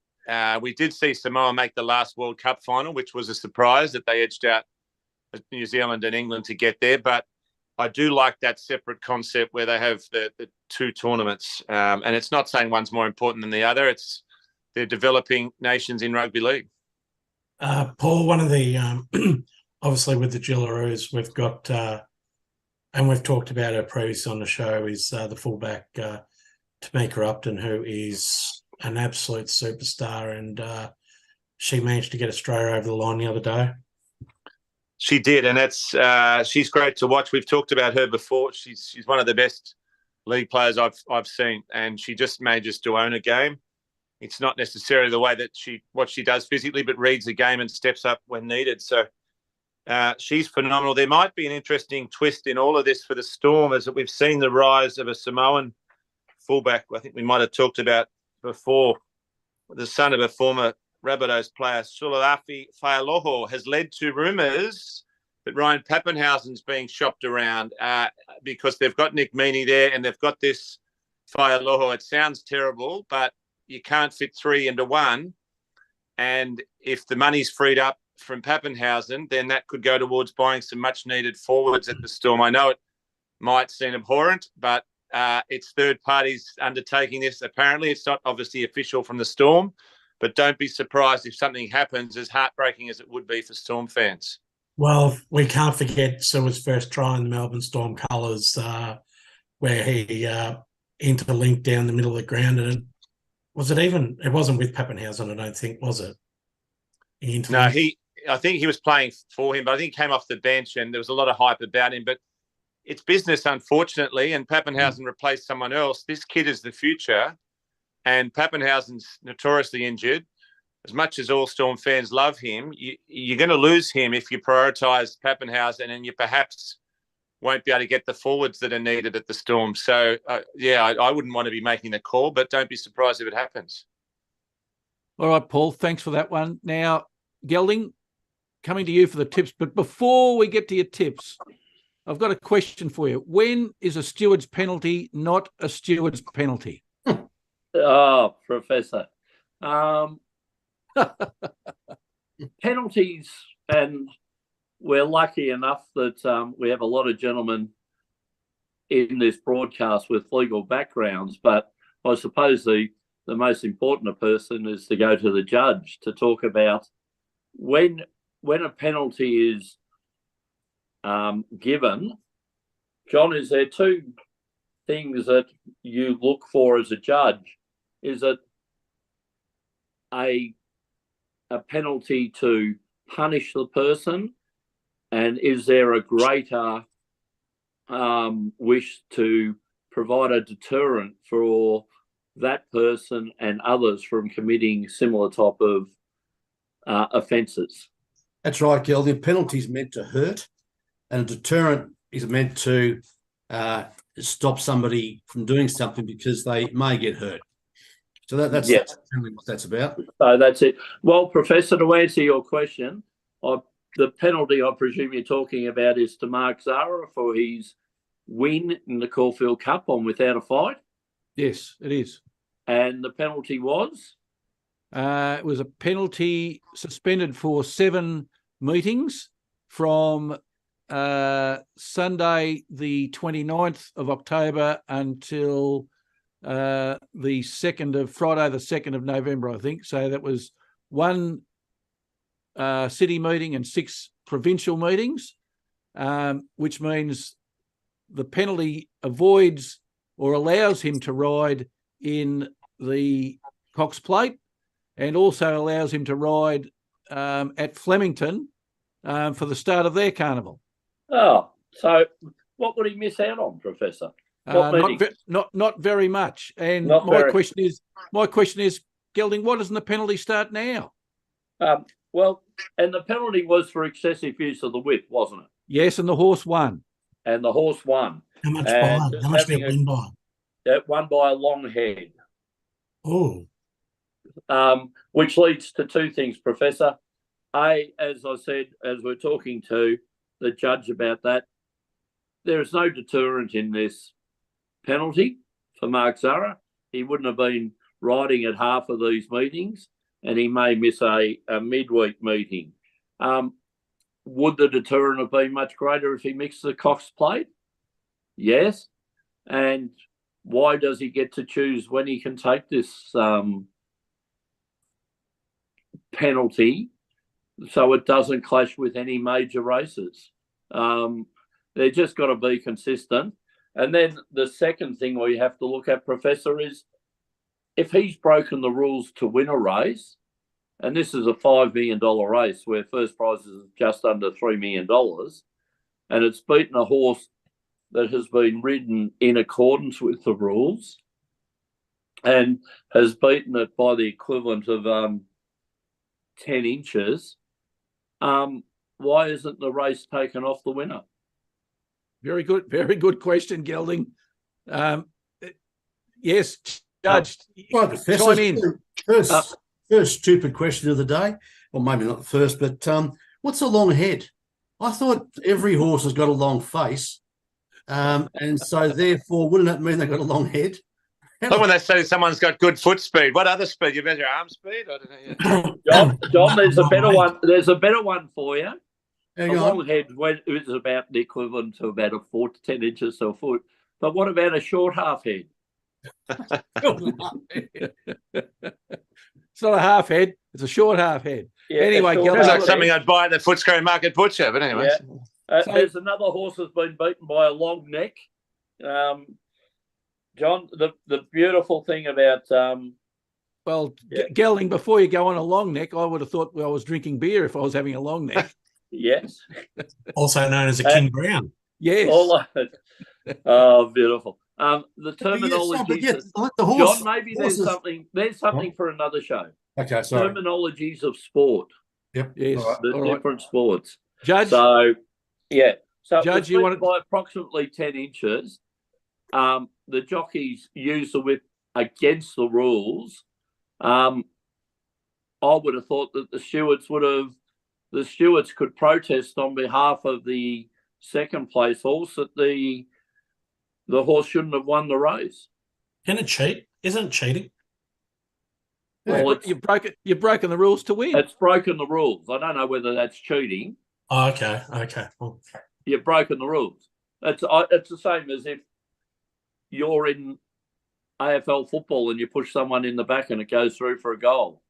we did see Samoa make the last World Cup final, which was a surprise that they edged out New Zealand and England to get there. But I do like that separate concept where they have the 2 tournaments. And it's not saying one's more important than the other. They're developing nations in rugby league.
Paul, one of the, obviously with the Jillaroos, we've got, and we've talked about her previously on the show, is the fullback, Tamika Upton, who is an absolute superstar, and she managed to get Australia over the line the other day.
She did, and she's great to watch. We've talked about her before. She's one of the best league players I've seen, and she just manages to own a game. It's not necessarily the way that what she does physically, but reads the game and steps up when needed. So she's phenomenal. There might be an interesting twist in all of this for the Storm, as that we've seen the rise of a Samoan fullback. I think we might have talked about before, the son of a former Rabbitohs player, Sulaafi Faialoho, has led to rumours that Ryan Pappenhausen's being shopped around because they've got Nick Meaney there and they've got this Faialoho. It sounds terrible, but you can't fit three into one. And if the money's freed up from Pappenhausen, then that could go towards buying some much-needed forwards at the Storm. I know it might seem abhorrent, but it's third parties undertaking this. Apparently, it's not obviously official from the Storm, but don't be surprised if something happens, as heartbreaking as it would be for Storm fans.
Well, we can't forget Sua's first try in the Melbourne Storm colours, where he interlinked down the middle of the ground. And it wasn't with Pappenhausen, I don't think, was it?
No, I think he was playing for him, but I think he came off the bench and there was a lot of hype about him. But it's business, unfortunately, and Pappenhausen replaced someone else. This kid is the future, and Pappenhausen's notoriously injured. As much as all Storm fans love him, you're going to lose him if you prioritise Pappenhausen, and you perhaps won't be able to get the forwards that are needed at the Storm. So, I wouldn't want to be making the call, but don't be surprised if it happens.
All right, Paul, thanks for that one. Now, Gelding, coming to you for the tips. But before we get to your tips, I've got a question for you. When is a steward's penalty not a steward's penalty?
Oh, Professor. Penalties, and we're lucky enough that we have a lot of gentlemen in this broadcast with legal backgrounds, but I suppose the most important person is to go to the judge to talk about when a penalty is given. John, is there two things that you look for as a judge? Is it a penalty to punish the person, and is there a greater wish to provide a deterrent for that person and others from committing similar type of offences?
That's right, Gil. The penalty is meant to hurt, and a deterrent is meant to stop somebody from doing something because they may get hurt. So that's generally what that's about.
So that's it. Well, Professor, to answer your question, the penalty I presume you're talking about is to Mark Zara for his win in the Caulfield Cup on Without a Fight.
Yes, it is.
And the penalty was?
It was a penalty suspended for 7 meetings from Sunday, the 29th of October until Friday, the 2nd of November, I think. So that was 1 city meeting and 6 provincial meetings, which means the penalty avoids or allows him to ride in the Cox Plate, and also allows him to ride at Flemington for the start of their carnival.
Oh, so what would he miss out on, Professor?
Not very much. And my question is, Gelding, why doesn't the penalty start now?
Well, and the penalty was for excessive use of the whip, wasn't it?
Yes, and the horse won.
And the horse won.
How much by? How much did it win by?
That won by a long head.
Oh.
Which leads to 2 things, Professor. As I said, as we're talking to the judge about that, there is no deterrent in this penalty for Mark Zara. He wouldn't have been riding at half of these meetings, and he may miss a midweek meeting. Would the deterrent have been much greater if he mixed the Cox Plate? Yes. And why does he get to choose when he can take this penalty so it doesn't clash with any major races? They're just got to be consistent. And then the second thing we have to look at, Professor, is if he's broken the rules to win a race, and this is a $5 million race where first prize is just under $3 million, and it's beaten a horse that has been ridden in accordance with the rules and has beaten it by the equivalent of 10 inches, why isn't the race taken off the winner?
Very good question, Gelding. Yes, Judge,
Right, Professor.
chime in.
First stupid question of the day, or maybe not the first, but what's a long head? I thought every horse has got a long face, and so therefore, wouldn't that mean they've got a long head?
Like when they say someone's got good foot speed. What other speed? You measure arm speed? I don't know.
John, there's a better one. There's a better one for you.
Hang
a
on.
long head is about the equivalent to about a 4 to 10 inches to a foot. But what about a short half head?
It's not a half head; it's a short half head.
Yeah,
Anyway,
a short
Gelding,
Sounds like
half
something
head.
I'd buy at the Footscray Market Butcher. But anyway.
Yeah.
So-
There's another horse that's been beaten by a long neck. John, the beautiful thing about
well,
Yeah.
Gelding, before you go on a long neck, I would have thought I was drinking beer if I was having a long neck.
yes,
Also known as a King Brown.
Yes.
all of it. Oh, beautiful. The
But
terminology.
yes, like the horse.
John, maybe
horses-
there's something for another show.
Okay, sorry.
Terminologies of sport,
Yep.
Yes.
All right.
the
All right.
different sports.
Judge,
So, yeah. So
Judge,
Judge,
you
you
wanted-
by approximately 10 inches. The jockeys use the whip against the rules. I would have thought that the stewards could protest on behalf of the second place horse that the horse shouldn't have won the race.
Can it cheat? Isn't it cheating?
Well,
you've broken the rules to win.
it's broken the rules. I don't know whether that's cheating.
Oh, okay. Well,
You've broken the rules. It's the same as if you're in AFL football and you push someone in the back and it goes through for a goal.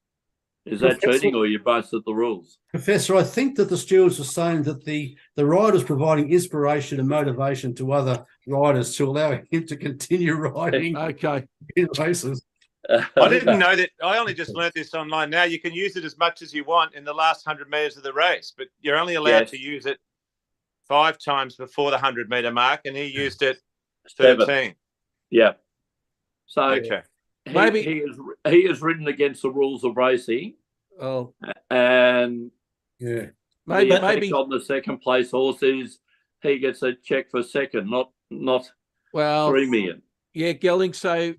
Is that
Professor-
cheating or you busted the rules?
Professor, I think that the stewards are saying that the rider's providing inspiration and motivation to other riders to allow him to continue riding
Okay.
in races.
I didn't know that. I only just learnt this online now. You can use it as much as you want in the last 100 metres of the race, but you're only allowed
Yes.
to use it 5 times before the 100-metre mark, and he used it
7.
13.
Yeah. So
Okay.
Maybe-
he is ridden against the rules of racing,
Oh,
and
Yeah.
maybe
the effect on the second place horse is he gets a check for second, not
well,
3 million.
yeah, Gelding. So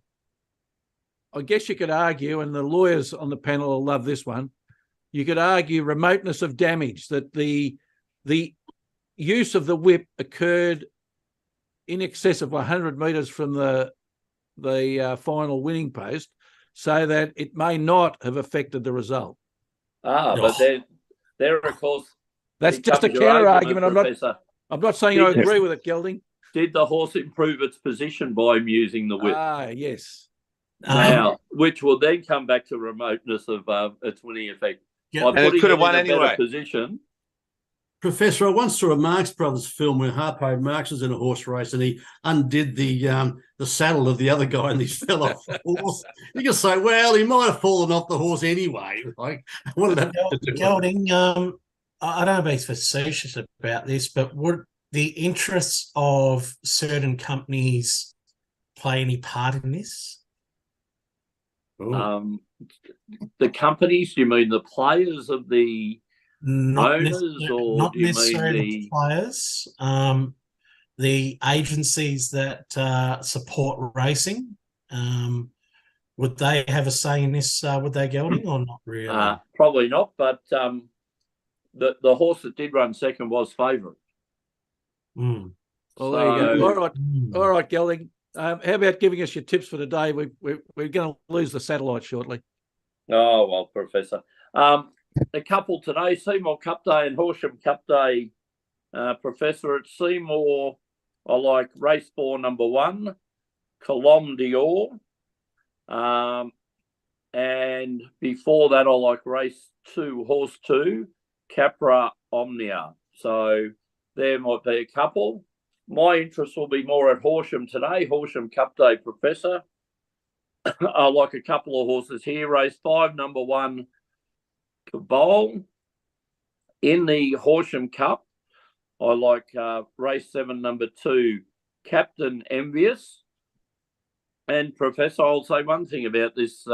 I guess you could argue, and the lawyers on the panel will love this one. You could argue remoteness of damage, that the use of the whip occurred in excess of 100 metres from the final winning post, so that it may not have affected the result.
But there of course.
That's just a
becomes your
counter argument.
Professor.
I'm not saying I agree with it, Gelding.
Did the horse improve its position by using the whip?
Yes.
Now, which will then come back to remoteness of its winning effect.
Yeah.
By
And it
putting
could have
in
won
a better
anyway.
Position.
Professor, I once saw a Marx Brothers film where Harpo Marx was in a horse race and he undid the saddle of the other guy and he fell off the horse. You can say, well, he might have fallen off the horse anyway. Like, what did that have to do with it?
Gelding, I don't know if he's facetious about this, but would the interests of certain companies play any part in this?
Oh.
The companies, you mean the players of the
Not
owners, or
not
do you mean
necessarily
the
the players, the agencies that support racing. Would they have a say in this? Would they, Gelding, or not really?
probably not, but the horse that did run second was favourite.
Mm.
Well, there you go.
So-
All right, all right, Gelding. How about giving us your tips for today? We're going to lose the satellite shortly.
Oh, well, Professor. A couple today, Seymour Cup Day and Horsham Cup Day. Professor, at Seymour, I like race 4, number 1, Colombe d'Or. And before that, I like race 2, horse 2, Capra Omnia. So there might be a couple. My interest will be more at Horsham today, Horsham Cup Day, Professor. I like a couple of horses here. Race 5, number 1, Cabal. In the Horsham Cup, I like race 7, number 2, Captain Envious. And Professor, I'll say one thing about this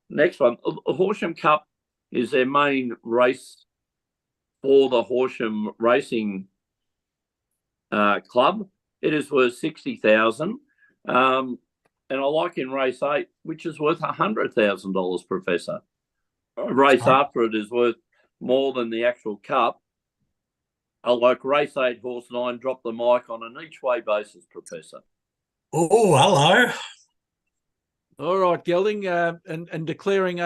next one. The Horsham Cup is their main race for the Horsham Racing Club. It is worth 60,000. And I like in race 8, which is worth $100,000, Professor. A race after it is worth more than the actual cup. I like race 8, horse 9, drop the mic on an each way basis, Professor.
Oh, hello.
All right, Gelding, and declaring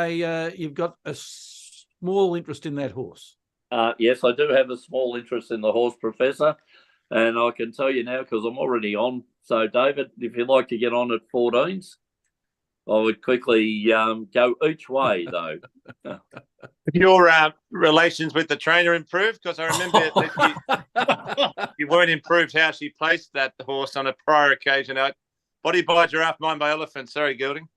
you've got a small interest in that horse.
Yes, I do have a small interest in the horse, Professor, and I can tell you now because I'm already on. So, David, if you'd like to get on at 14s, I would quickly go each way, though.
Your relations with the trainer improved? Because I remember that you weren't improved how she placed that horse on a prior occasion. Body by Giraffe, mind by Elephant. Sorry, Gilding.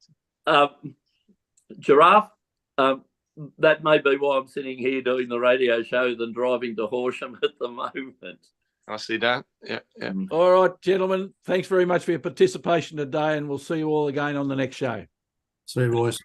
Giraffe, that may be why I'm sitting here doing the radio show than driving to Horsham at the moment.
I see that. Yeah.
All right, gentlemen, thanks very much for your participation today, and we'll see you all again on the next show.
See you, boys.